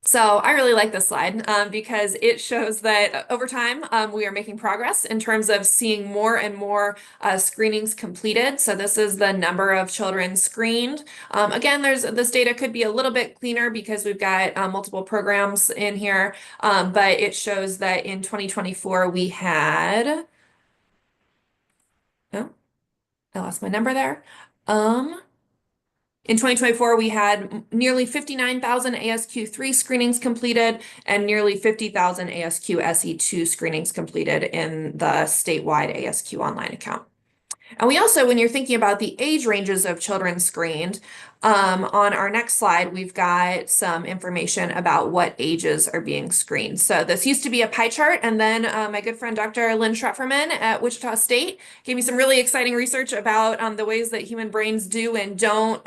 Speaker 8: So I really like this slide because it shows that over time we are making progress in terms of seeing more and more screenings completed. So this is the number of children screened. Again, this data could be a little bit cleaner because we've got multiple programs in here, but it shows that in 2024 we had, oh, I lost my number there. In 2024, we had nearly 59,000 ASQ3 screenings completed and nearly 50,000 ASQ SE2 screenings completed in the statewide ASQ online account. And we also, when you're thinking about the age ranges of children screened, on our next slide, we've got some information about what ages are being screened. So this used to be a pie chart, and then my good friend Dr. Lynn Schrefferman at Wichita State gave me some really exciting research about the ways that human brains do and don't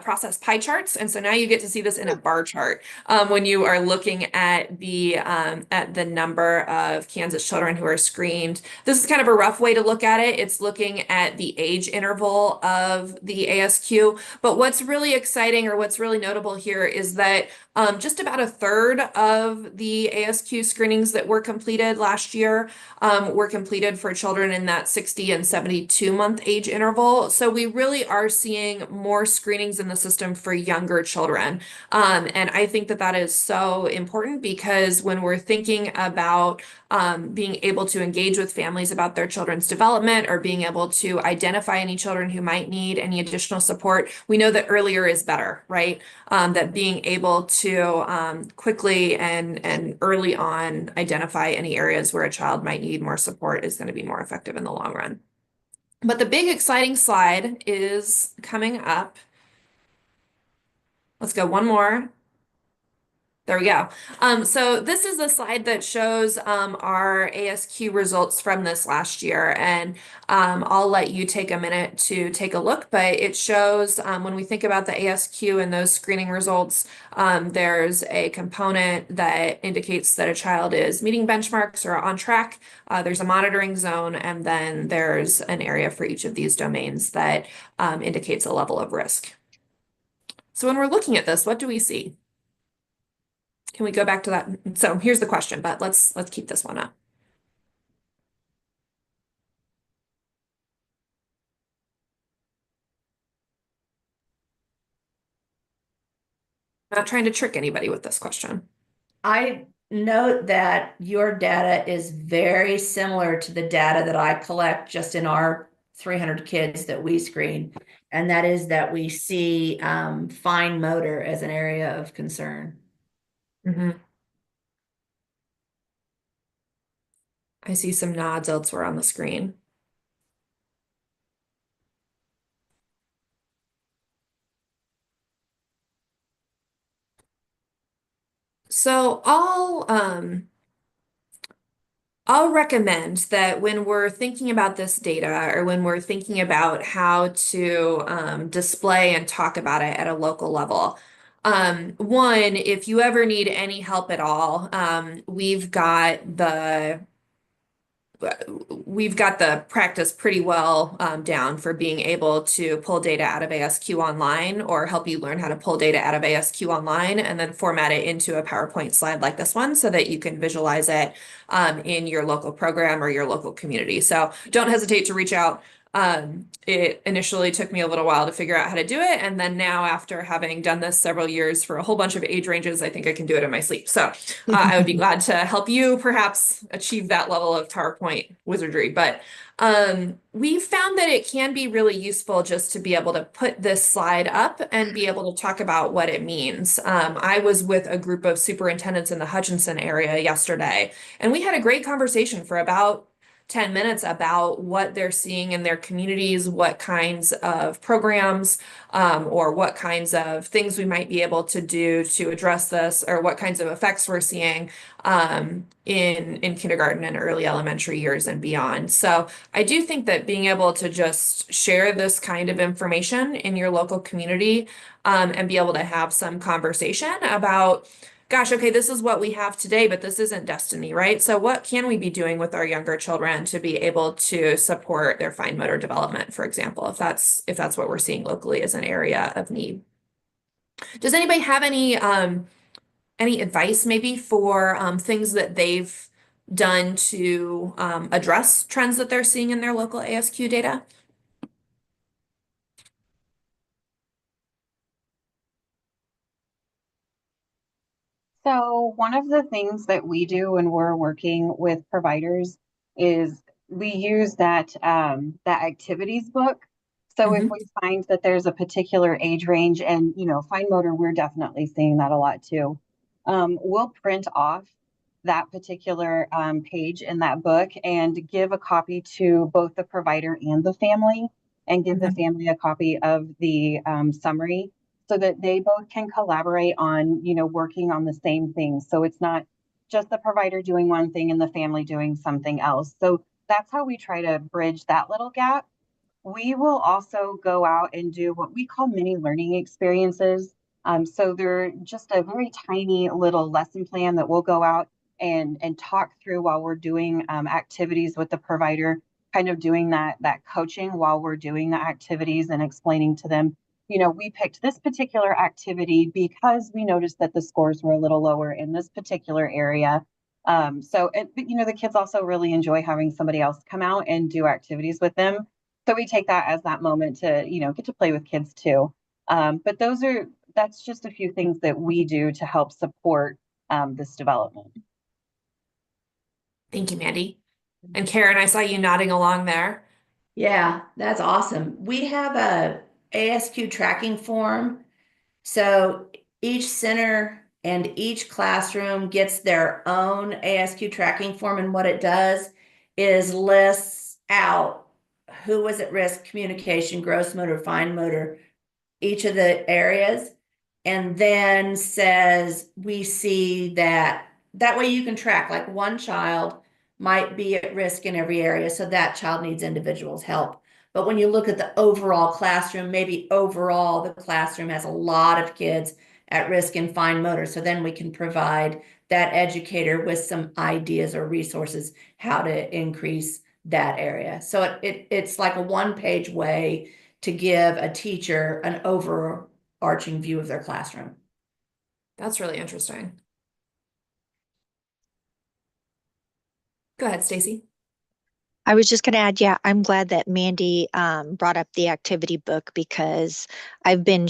Speaker 8: process pie charts. And so now you get to see this in a bar chart when you are looking at the number of Kansas children who are screened. This is kind of a rough way to look at it. It's looking at the age interval of the ASQ. But what's really exciting or what's really notable here is that Just about a third of the ASQ screenings that were completed last year were completed for children in that 60 and 72 month age interval. So we really are seeing more screenings in the system for younger children. And I think that that is so important because when we're thinking about being able to engage with families about their children's development or being able to identify any children who might need any additional support, we know that earlier is better, right? That being able to quickly and early on identify any areas where a child might need more support is going to be more effective in the long run. But the big exciting slide is coming up. Let's go one more. There we go. So this is a slide that shows our ASQ results from this last year, and I'll let you take a minute to take a look, but it shows when we think about the ASQ and those screening results, there's a component that indicates that a child is meeting benchmarks or on track. There's a monitoring zone, and then there's an area for each of these domains that indicates a level of risk. So when we're looking at this, what do we see? Can we go back to that? So here's the question, but let's keep this one up. I'm not trying to trick anybody with this question.
Speaker 10: I note that your data is very similar to the data that I collect just in our 300 kids that we screen. And that is that we see fine motor as an area of concern.
Speaker 8: I see some nods elsewhere on the screen. So I'll recommend that when we're thinking about this data or when we're thinking about how to display and talk about it at a local level, one, if you ever need any help at all, we've got the practice pretty well down for being able to pull data out of ASQ online or help you learn how to pull data out of ASQ online and then format it into a PowerPoint slide like this one so that you can visualize it in your local program or your local community. So don't hesitate to reach out. It initially took me a little while to figure out how to do it. And then now, after having done this several years for a whole bunch of age ranges, I think I can do it in my sleep. So I would be glad to help you perhaps achieve that level of PowerPoint wizardry. But we found that it can be really useful just to be able to put this slide up and be able to talk about what it means. I was with a group of superintendents in the Hutchinson area yesterday, and we had a great conversation for about 10 minutes about what they're seeing in their communities, what kinds of programs or what kinds of things we might be able to do to address this, or what kinds of effects we're seeing in kindergarten and early elementary years and beyond. So I do think that being able to just share this kind of information in your local community and be able to have some conversation about, gosh, okay, this is what we have today, but this isn't destiny, right? So what can we be doing with our younger children to be able to support their fine motor development, for example, if that's what we're seeing locally as an area of need? Does anybody have any advice maybe for things that they've done to address trends that they're seeing in their local ASQ data?
Speaker 12: So one of the things that we do when we're working with providers is we use that activities book. So if we find that there's a particular age range, and fine motor, we're definitely seeing that a lot too. We'll print off that particular page in that book and give a copy to both the provider and the family, and give the family a copy of the summary, so that they both can collaborate on, working on the same thing. So it's not just the provider doing one thing and the family doing something else. So that's how we try to bridge that little gap. We will also go out and do what we call mini learning experiences. So they're just a very tiny little lesson plan that we'll go out and talk through while we're doing activities with the provider, kind of doing that coaching while we're doing the activities and explaining to them we picked this particular activity because we noticed that the scores were a little lower in this particular area. The kids also really enjoy having somebody else come out and do activities with them. So we take that as that moment to, get to play with kids too. But that's just a few things that we do to help support this development.
Speaker 8: Thank you, Mandy. And Karen, I saw you nodding along there.
Speaker 10: Yeah, that's awesome. We have a ASQ tracking form. So each center and each classroom gets their own ASQ tracking form. And what it does is lists out who was at risk, communication, gross motor, fine motor, each of the areas, and then says we see that way you can track, like one child might be at risk in every area, so that child needs individuals help. But when you look at the overall classroom, maybe overall the classroom has a lot of kids at risk in fine motor, so then we can provide that educator with some ideas or resources how to increase that area. So it's like a one-page way to give a teacher an overarching view of their classroom.
Speaker 8: That's really interesting. Go ahead, Stacy.
Speaker 9: I was just going to add, yeah, I'm glad that Mandy brought up the activity book because I've been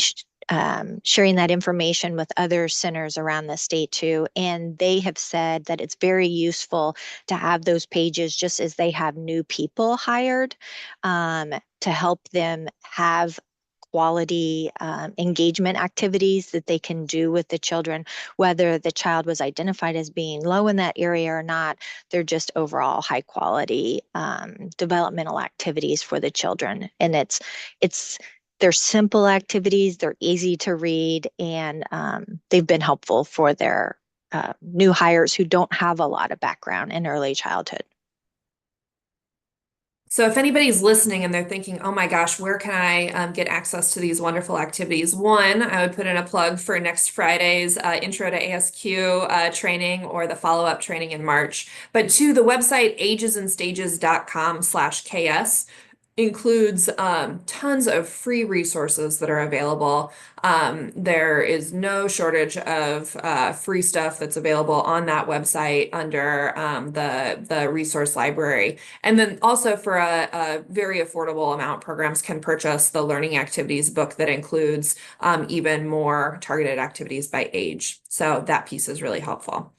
Speaker 9: sharing that information with other centers around the state too. And they have said that it's very useful to have those pages just as they have new people hired to help them have quality engagement activities that they can do with the children, whether the child was identified as being low in that area or not. They're just overall high quality developmental activities for the children. And they're simple activities, they're easy to read, and they've been helpful for their new hires who don't have a lot of background in early childhood.
Speaker 8: So if anybody's listening and they're thinking, oh my gosh, where can I get access to these wonderful activities? One, I would put in a plug for next Friday's Intro to ASQ training or the follow-up training in March. But two, the website agesandstages.com/KS includes tons of free resources that are available. There is no shortage of free stuff that's available on that website under the resource library. And then also for a very affordable amount, programs can purchase the learning activities book that includes even more targeted activities by age. So that piece is really helpful.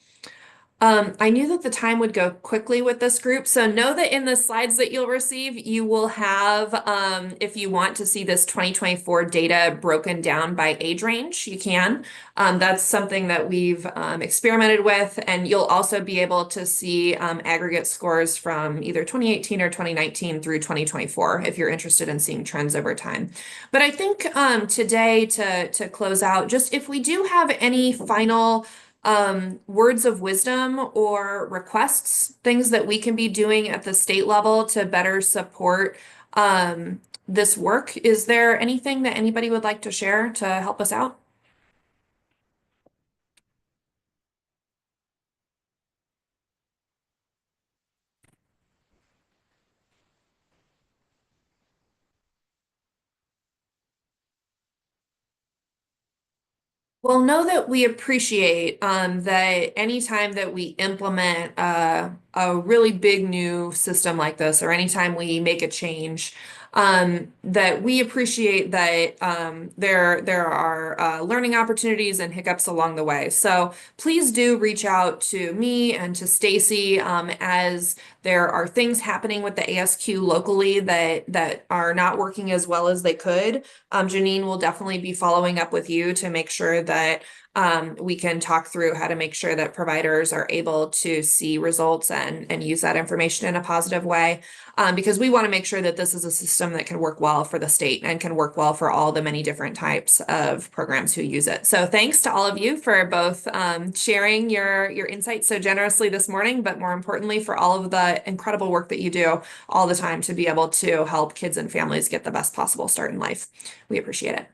Speaker 8: I knew that the time would go quickly with this group, so know that in the slides that you'll receive, you will have, if you want to see this 2024 data broken down by age range, you can. That's something that we've experimented with, and you'll also be able to see aggregate scores from either 2018 or 2019 through 2024 if you're interested in seeing trends over time. But I think today, to close out, just if we do have any final words of wisdom or requests, things that we can be doing at the state level to better support this work. Is there anything that anybody would like to share to help us out? Well, know that we appreciate that anytime that we implement a really big new system like this, or anytime we make a change, that we appreciate that there are learning opportunities and hiccups along the way. So please do reach out to me and to Stacy as there are things happening with the ASQ locally that are not working as well as they could. Janine will definitely be following up with you to make sure that we can talk through how to make sure that providers are able to see results and use that information in a positive way. Because we want to make sure that this is a system that can work well for the state and can work well for all the many different types of programs who use it. So thanks to all of you for both sharing your insights so generously this morning, but more importantly for all of the incredible work that you do all the time to be able to help kids and families get the best possible start in life. We appreciate it.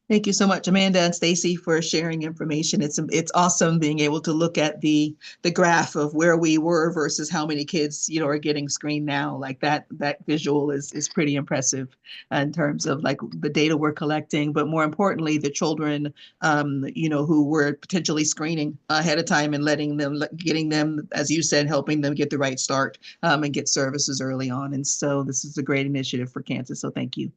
Speaker 2: Thank you so much, Amanda and Stacy, for sharing information. It's awesome being able to look at the graph of where we were versus how many kids, are getting screened now. Like that visual is pretty impressive in terms of like the data we're collecting, but more importantly, the children, who were potentially screening ahead of time and getting them, as you said, helping them get the right start and get services early on. And so this is a great initiative for Kansas. So thank you.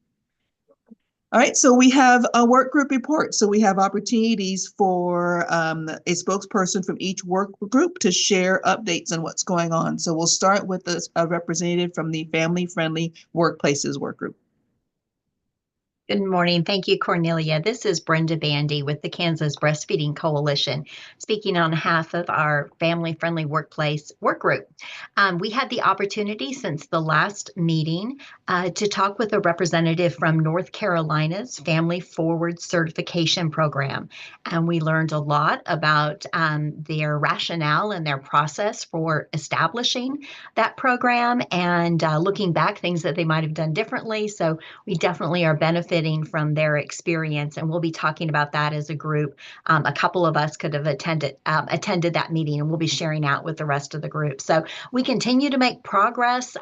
Speaker 2: All right, so we have a work group report. So we have opportunities for a spokesperson from each work group to share updates on what's going on. So we'll start with a representative from the Family Friendly Workplaces work group.
Speaker 5: Good morning. Thank you, Cornelia. This is Brenda Bandy with the Kansas Breastfeeding Coalition, speaking on behalf of our family-friendly workplace work group. We had the opportunity since the last meeting to talk with a representative from North Carolina's Family Forward Certification Program. And we learned a lot about their rationale and their process for establishing that program and looking back, things that they might have done differently. So we definitely are benefiting from their experience, and we'll be talking about that as a group. A couple of us could have attended that meeting, and we'll be sharing out with the rest of the group. So we continue to make progress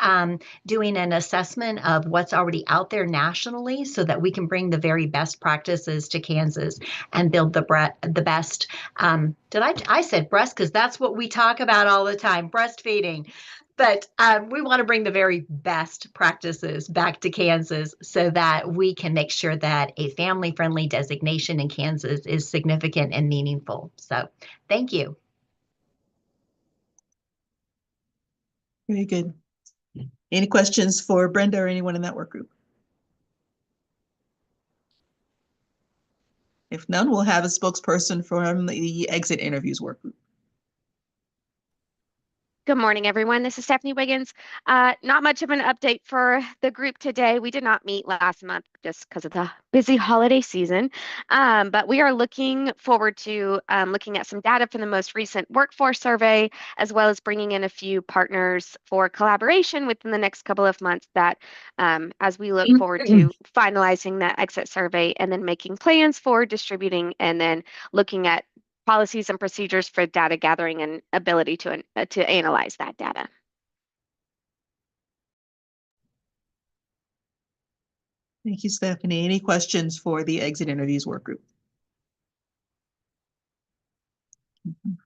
Speaker 5: doing an assessment of what's already out there nationally so that we can bring the very best practices to Kansas and build the best. I said breast because that's what we talk about all the time, breastfeeding. But we want to bring the very best practices back to Kansas so that we can make sure that a family-friendly designation in Kansas is significant and meaningful. So thank you.
Speaker 2: Very good. Any questions for Brenda or anyone in that work group? If none, we'll have a spokesperson from the exit interviews work group.
Speaker 13: Good morning, everyone. This is Stephanie Wiggins. Not much of an update for the group today. We did not meet last month just because of the busy holiday season, but we are looking forward to looking at some data from the most recent workforce survey, as well as bringing in a few partners for collaboration within the next couple of months that as we look forward to finalizing that exit survey and then making plans for distributing and then looking at policies and procedures for data gathering and ability to analyze that data.
Speaker 2: Thank you, Stephanie. Any questions for the exit interviews work group?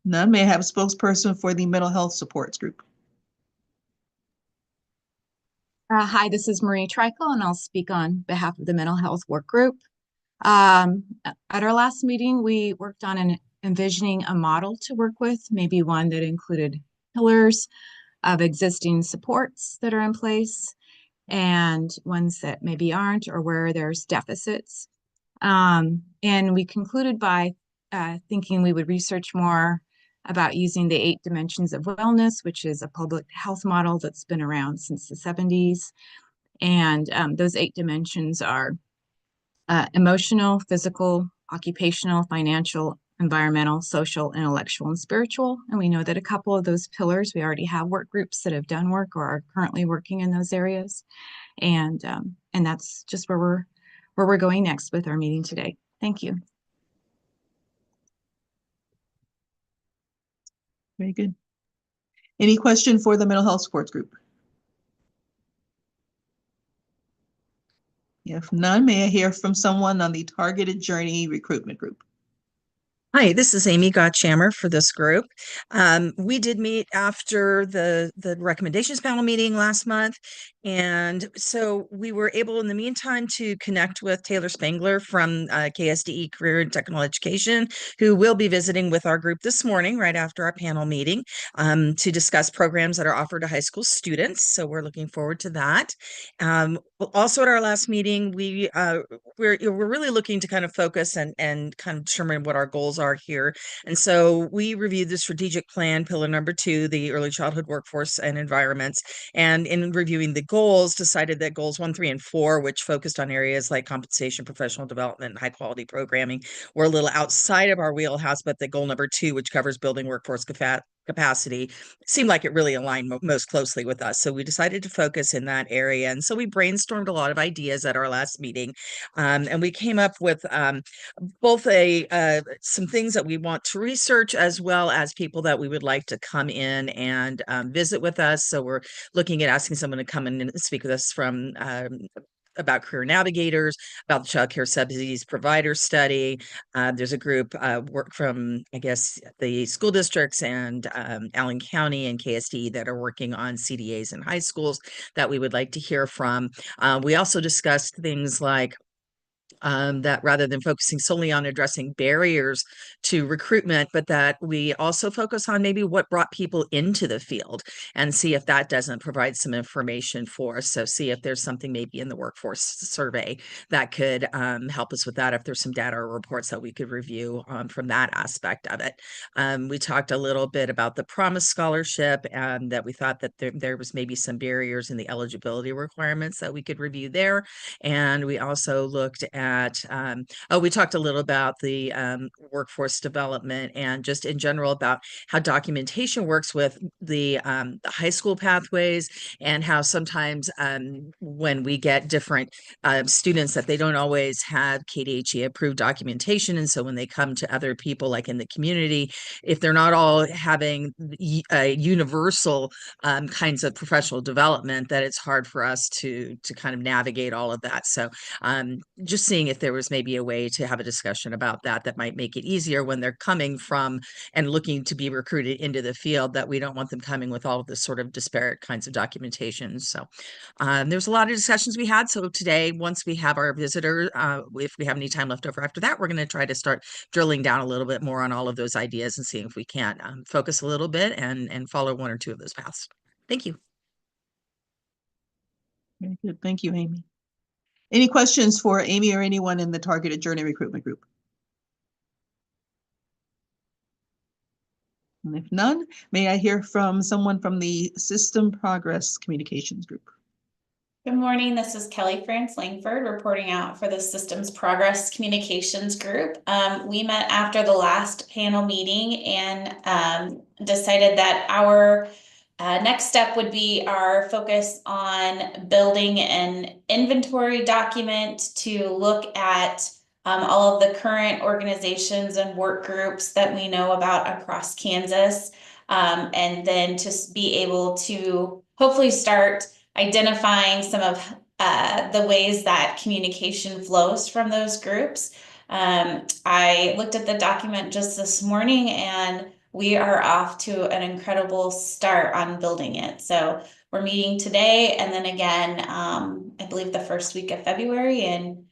Speaker 2: None. May I have a spokesperson for the mental health supports group?
Speaker 14: Hi, this is Marie Trikel, and I'll speak on behalf of the mental health work group. At our last meeting, we worked on envisioning a model to work with, maybe one that included pillars of existing supports that are in place and ones that maybe aren't or where there's deficits. And we concluded by thinking we would research more about using the 8 dimensions of wellness, which is a public health model that's been around since the 70s. And those 8 dimensions are emotional, physical, occupational, financial, environmental, social, intellectual, and spiritual. And we know that a couple of those pillars, we already have work groups that have done work or are currently working in those areas. And that's just where we're going next with our meeting today. Thank you.
Speaker 2: Very good. Any question for the mental health supports group? If none, may I hear from someone on the targeted journey recruitment group?
Speaker 15: Hi, this is Amy Gottschammer for this group. We did meet after the recommendations panel meeting last month. And so we were able in the meantime to connect with Taylor Spangler from KSDE Career and Technical Education, who will be visiting with our group this morning, right after our panel meeting, to discuss programs that are offered to high school students. So we're looking forward to that. Also at our last meeting, we're really looking to kind of focus and kind of determine what our goals are here. And so we reviewed the strategic plan, pillar number 2, the early childhood workforce and environments. And in reviewing the goals, decided that goals 1, 3, and 4, which focused on areas like compensation, professional development, and high quality programming, were a little outside of our wheelhouse, but the goal number 2, which covers building workforce capacity seemed like it really aligned most closely with us. So we decided to focus in that area. And so we brainstormed a lot of ideas at our last meeting. And we came up with both some things that we want to research, as well as people that we would like to come in and visit with us. So we're looking at asking someone to come in and speak with us from about career navigators, about the child care subsidies provider study. There's a group work from, I guess, the school districts and Allen County and KSD that are working on CDAs in high schools that we would like to hear from. We also discussed things like that rather than focusing solely on addressing barriers to recruitment, but that we also focus on maybe what brought people into the field and see if that doesn't provide some information for us. So see if there's something maybe in the workforce survey that could help us with that, if there's some data or reports that we could review from that aspect of it. We talked a little bit about the Promise Scholarship and that we thought that there was maybe some barriers in the eligibility requirements that we could review there. And we also looked at we talked a little about the workforce development and just in general about how documentation works with the high school pathways, and how sometimes when we get different students that they don't always have KDHE approved documentation. And so when they come to other people like in the community, if they're not all having universal kinds of professional development, that it's hard for us to kind of navigate all of that. So just seeing if there was maybe a way to have a discussion about that might make it easier when they're coming from and looking to be recruited into the field, that we don't want them coming with all of this sort of disparate kinds of documentation. So there's a lot of discussions we had. So today, once we have our visitor, if we have any time left over after that, we're going to try to start drilling down a little bit more on all of those ideas and seeing if we can focus a little bit and follow one or two of those paths. Thank you.
Speaker 2: Very good. Thank you, Amy. Any questions for Amy or anyone in the Targeted Journey Recruitment Group? And if none, may I hear from someone from the System Progress Communications Group?
Speaker 1: Good morning. This is Kelly France Langford reporting out for the Systems Progress Communications Group. We met after the last panel meeting and decided that our next step would be our focus on building an inventory document to look at all of the current organizations and work groups that we know about across Kansas, and then to be able to hopefully start identifying some of the ways that communication flows from those groups. I looked at the document just this morning and we are off to an incredible start on building it. So we're meeting today and then again, I believe the first week of February, and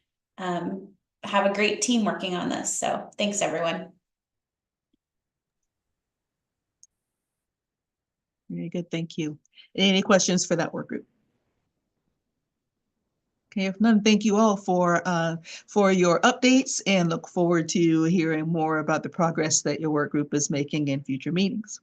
Speaker 1: have a great team working on this. So thanks, everyone.
Speaker 2: Very good, thank you. Any questions for that work group? Okay, if none, thank you all for your updates and look forward to hearing more about the progress that your work group is making in future meetings.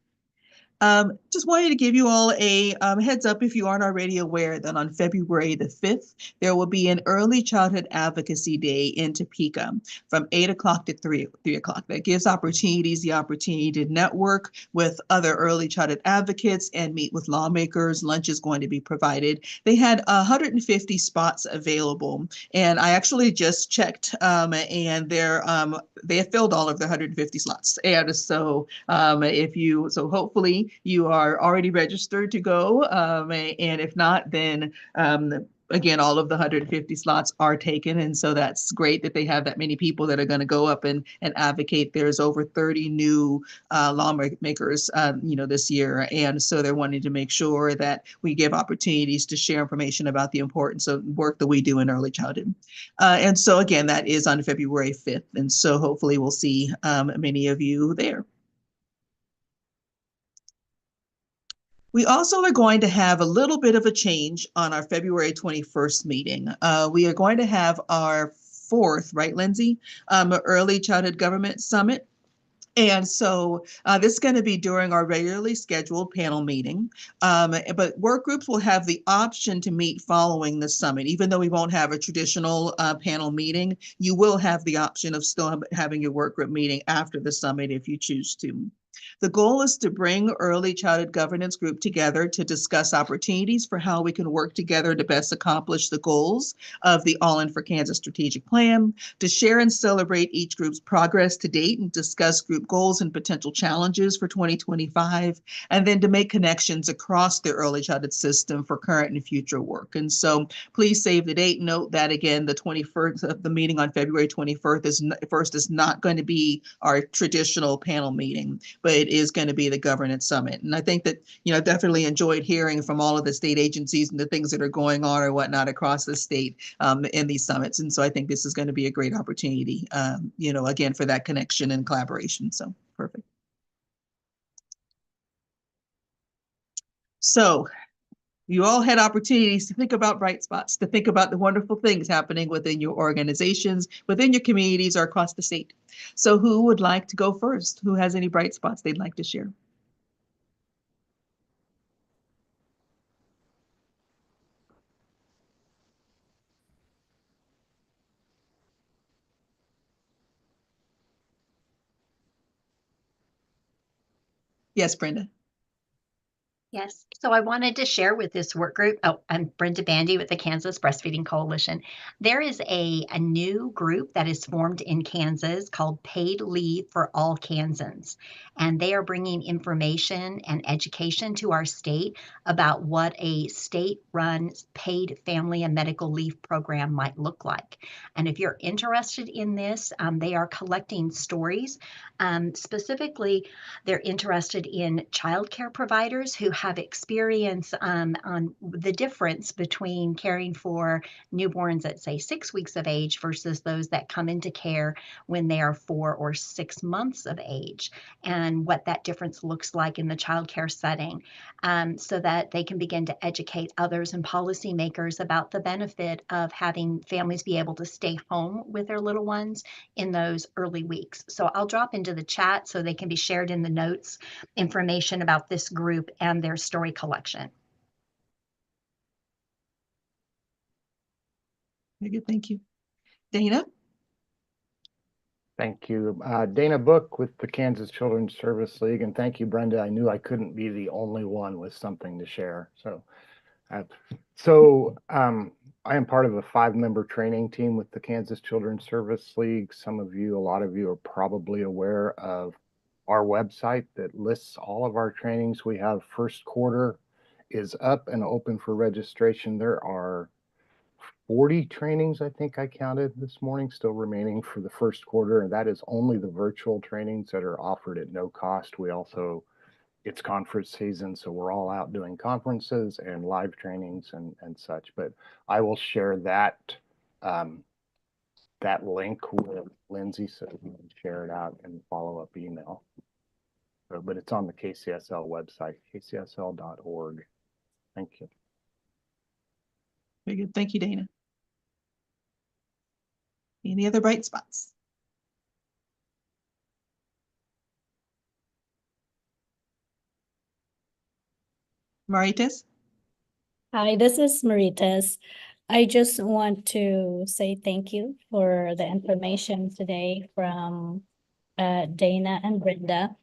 Speaker 2: Just wanted to give you all a heads up, if you aren't already aware, that on February the 5th, there will be an Early Childhood Advocacy Day in Topeka from 8 o'clock to 3 o'clock. That gives the opportunity to network with other early childhood advocates and meet with lawmakers. Lunch is going to be provided. They had 150 spots available, and I actually just checked, and they have filled all of the 150 slots. And so hopefully you are already registered to go, and if not, then again, all of the 150 slots are taken, and so that's great that they have that many people that are going to go up and advocate. There's over 30 new lawmakers, this year, and so they're wanting to make sure that we give opportunities to share information about the importance of work that we do in early childhood. And so again, that is on February 5th, and so hopefully we'll see many of you there. We also are going to have a little bit of a change on our February 21st meeting. We are going to have our fourth, right, Lindsay, Early Childhood Government Summit. And so this is going to be during our regularly scheduled panel meeting, but work groups will have the option to meet following the summit. Even though we won't have a traditional panel meeting, you will have the option of still having your work group meeting after the summit if you choose to. The goal is to bring early childhood governance group together to discuss opportunities for how we can work together to best accomplish the goals of the All In for Kansas strategic plan, to share and celebrate each group's progress to date and discuss group goals and potential challenges for 2025, and then to make connections across the early childhood system for current and future work. And so please save the date. Note that again, the 21st of the meeting on February 21st is not going to be our traditional panel meeting, but it is going to be the governance summit. And I think that, definitely enjoyed hearing from all of the state agencies and the things that are going on or whatnot across the state in these summits. And so I think this is going to be a great opportunity, again, for that connection and collaboration. So perfect. So you all had opportunities to think about bright spots, to think about the wonderful things happening within your organizations, within your communities, or across the state. So who would like to go first? Who has any bright spots they'd like to share? Yes, Brenda.
Speaker 5: Yes. So I wanted to share with this work group. Oh, I'm Brenda Bandy with the Kansas Breastfeeding Coalition. There is a new group that is formed in Kansas called Paid Leave for All Kansans. And they are bringing information and education to our state about what a state-run paid family and medical leave program might look like. And if you're interested in this, they are collecting stories. Specifically, they're interested in childcare providers who have experience on the difference between caring for newborns at, say, 6 weeks of age versus those that come into care when they are 4 or 6 months of age, and what that difference looks like in the childcare setting, so that they can begin to educate others and policymakers about the benefit of having families be able to stay home with their little ones in those early weeks. So I'll drop into the chat so they can be shared in the notes information about this group and their story collection.
Speaker 2: Very good. Thank you. Dana?
Speaker 6: Thank you. Dana Book with the Kansas Children's Service League. And thank you, Brenda. I knew I couldn't be the only one with something to share. So I am part of a 5-member training team with the Kansas Children's Service League. A lot of you are probably aware of our website that lists all of our trainings. We have first quarter is up and open for registration. There are 40 trainings, I think I counted this morning, still remaining for the first quarter. And that is only the virtual trainings that are offered at no cost. It's conference season, so we're all out doing conferences and live trainings and such. But I will share that link with Lindsay so we can share it out in follow-up email. But it's on the KCSL website, kcsl.org. Thank you.
Speaker 2: Very good. Thank you, Dana. Any other bright spots? Maritas?
Speaker 4: Hi, this is Maritas. I just want to say thank you for the information today from Dana and Brenda.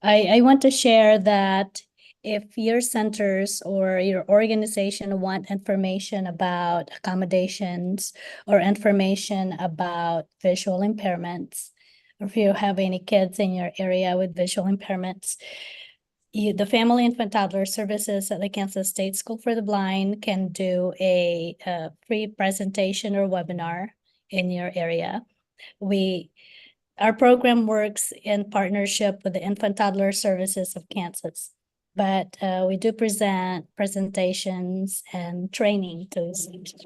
Speaker 4: I want to share that if your centers or your organization want information about accommodations or information about visual impairments, or if you have any kids in your area with visual impairments, the Family Infant Toddler Services at the Kansas State School for the Blind can do a free presentation or webinar in your area. Our program works in partnership with the Infant Toddler Services of Kansas, but we do present presentations and training to students.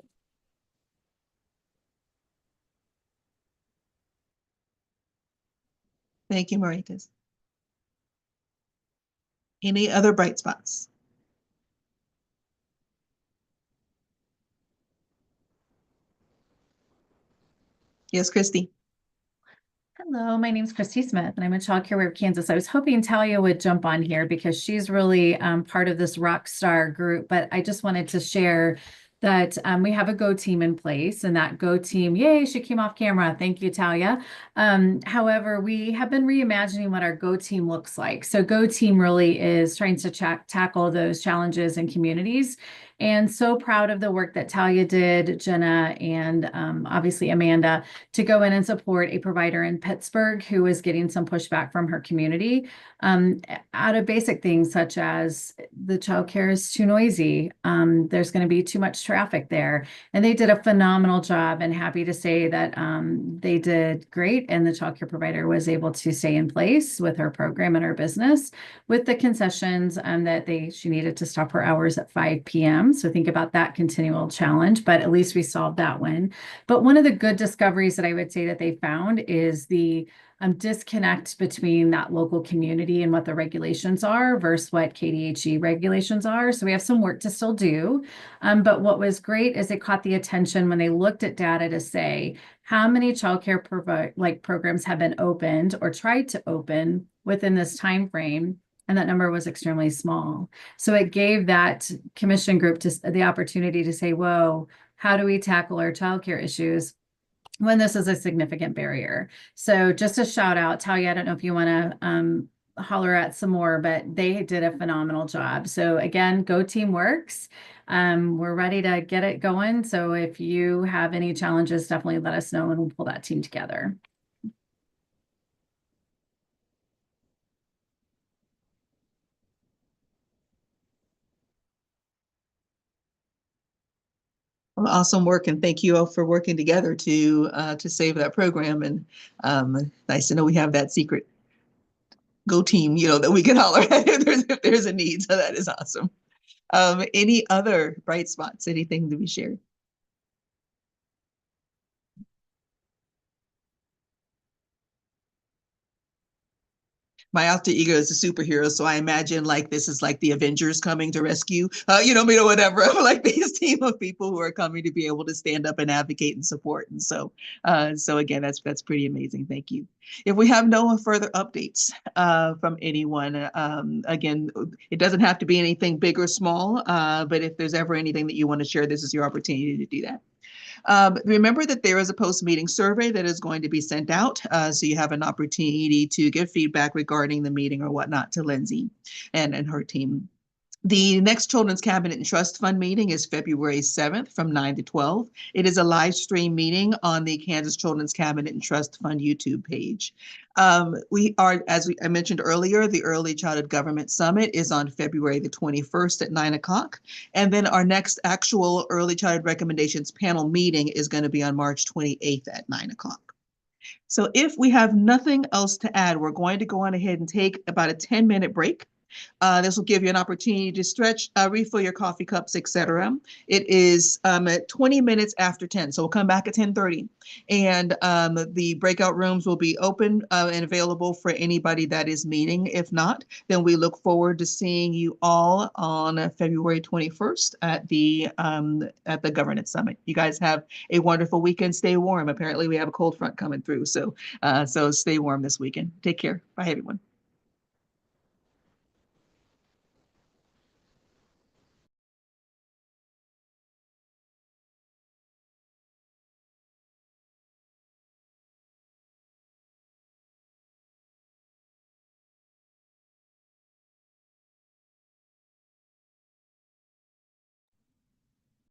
Speaker 2: Thank you, Maritas. Any other bright spots? Yes, Christy.
Speaker 16: Hello, my name is Christy Smith, and I'm a Child Care Aware of Kansas. I was hoping Talia would jump on here because she's really part of this rock star group, but I just wanted to share that we have a Go team in place, and that Go team, yay, she came off camera. Thank you, Talia. However, we have been reimagining what our Go team looks like. So Go team really is trying to tackle those challenges in communities. And so proud of the work that Talia did, Jenna, and obviously Amanda, to go in and support a provider in Pittsburgh who was getting some pushback from her community out of basic things such as the childcare is too noisy. There's going to be too much traffic there. And they did a phenomenal job, and happy to say that they did great. And the childcare provider was able to stay in place with her program and her business with the concessions that she needed to stop her hours at 5 p.m. So think about that continual challenge, but at least we solved that one. But one of the good discoveries that I would say that they found is the disconnect between that local community and what the regulations are versus what KDHE regulations are. So we have some work to still do. But what was great is it caught the attention when they looked at data to say how many childcare programs have been opened or tried to open within this time frame. And that number was extremely small. So it gave that commission group the opportunity to say, whoa, how do we tackle our childcare issues when this is a significant barrier? So just a shout out, Talia, I don't know if you want to holler at some more, but they did a phenomenal job. So again, Go Team works. We're ready to get it going. So if you have any challenges, definitely let us know and we'll pull that team together.
Speaker 2: Awesome work, and thank you all for working together to save that program. And nice to know we have that secret Go team, that we can holler at if there's a need. So that is awesome. Any other bright spots? Anything to be shared? My alter ego is a superhero, so I imagine like this is like the Avengers coming to rescue, whatever, like these team of people who are coming to be able to stand up and advocate and support. And so again, that's pretty amazing. Thank you. If we have no further updates from anyone, again, it doesn't have to be anything big or small, but if there's ever anything that you want to share, this is your opportunity to do that. Remember that there is a post-meeting survey that is going to be sent out, so you have an opportunity to give feedback regarding the meeting or whatnot to Lindsay and her team. The next Children's Cabinet and Trust Fund meeting is February 7th from 9 to 12. It is a live stream meeting on the Kansas Children's Cabinet and Trust Fund YouTube page. We are, as I mentioned earlier, the Early Childhood Government Summit is on February the 21st at 9 o'clock. And then our next actual Early Childhood Recommendations panel meeting is going to be on March 28th at 9 o'clock. So if we have nothing else to add, we're going to go on ahead and take about a 10-minute break. This will give you an opportunity to stretch, refill your coffee cups, etc. It is at 20 minutes after 10, so we'll come back at 10:30. And the breakout rooms will be open and available for anybody that is meeting. If not, then we look forward to seeing you all on February 21st at the Governance Summit. You guys have a wonderful weekend. Stay warm. Apparently, we have a cold front coming through, so stay warm this weekend. Take care. Bye, everyone.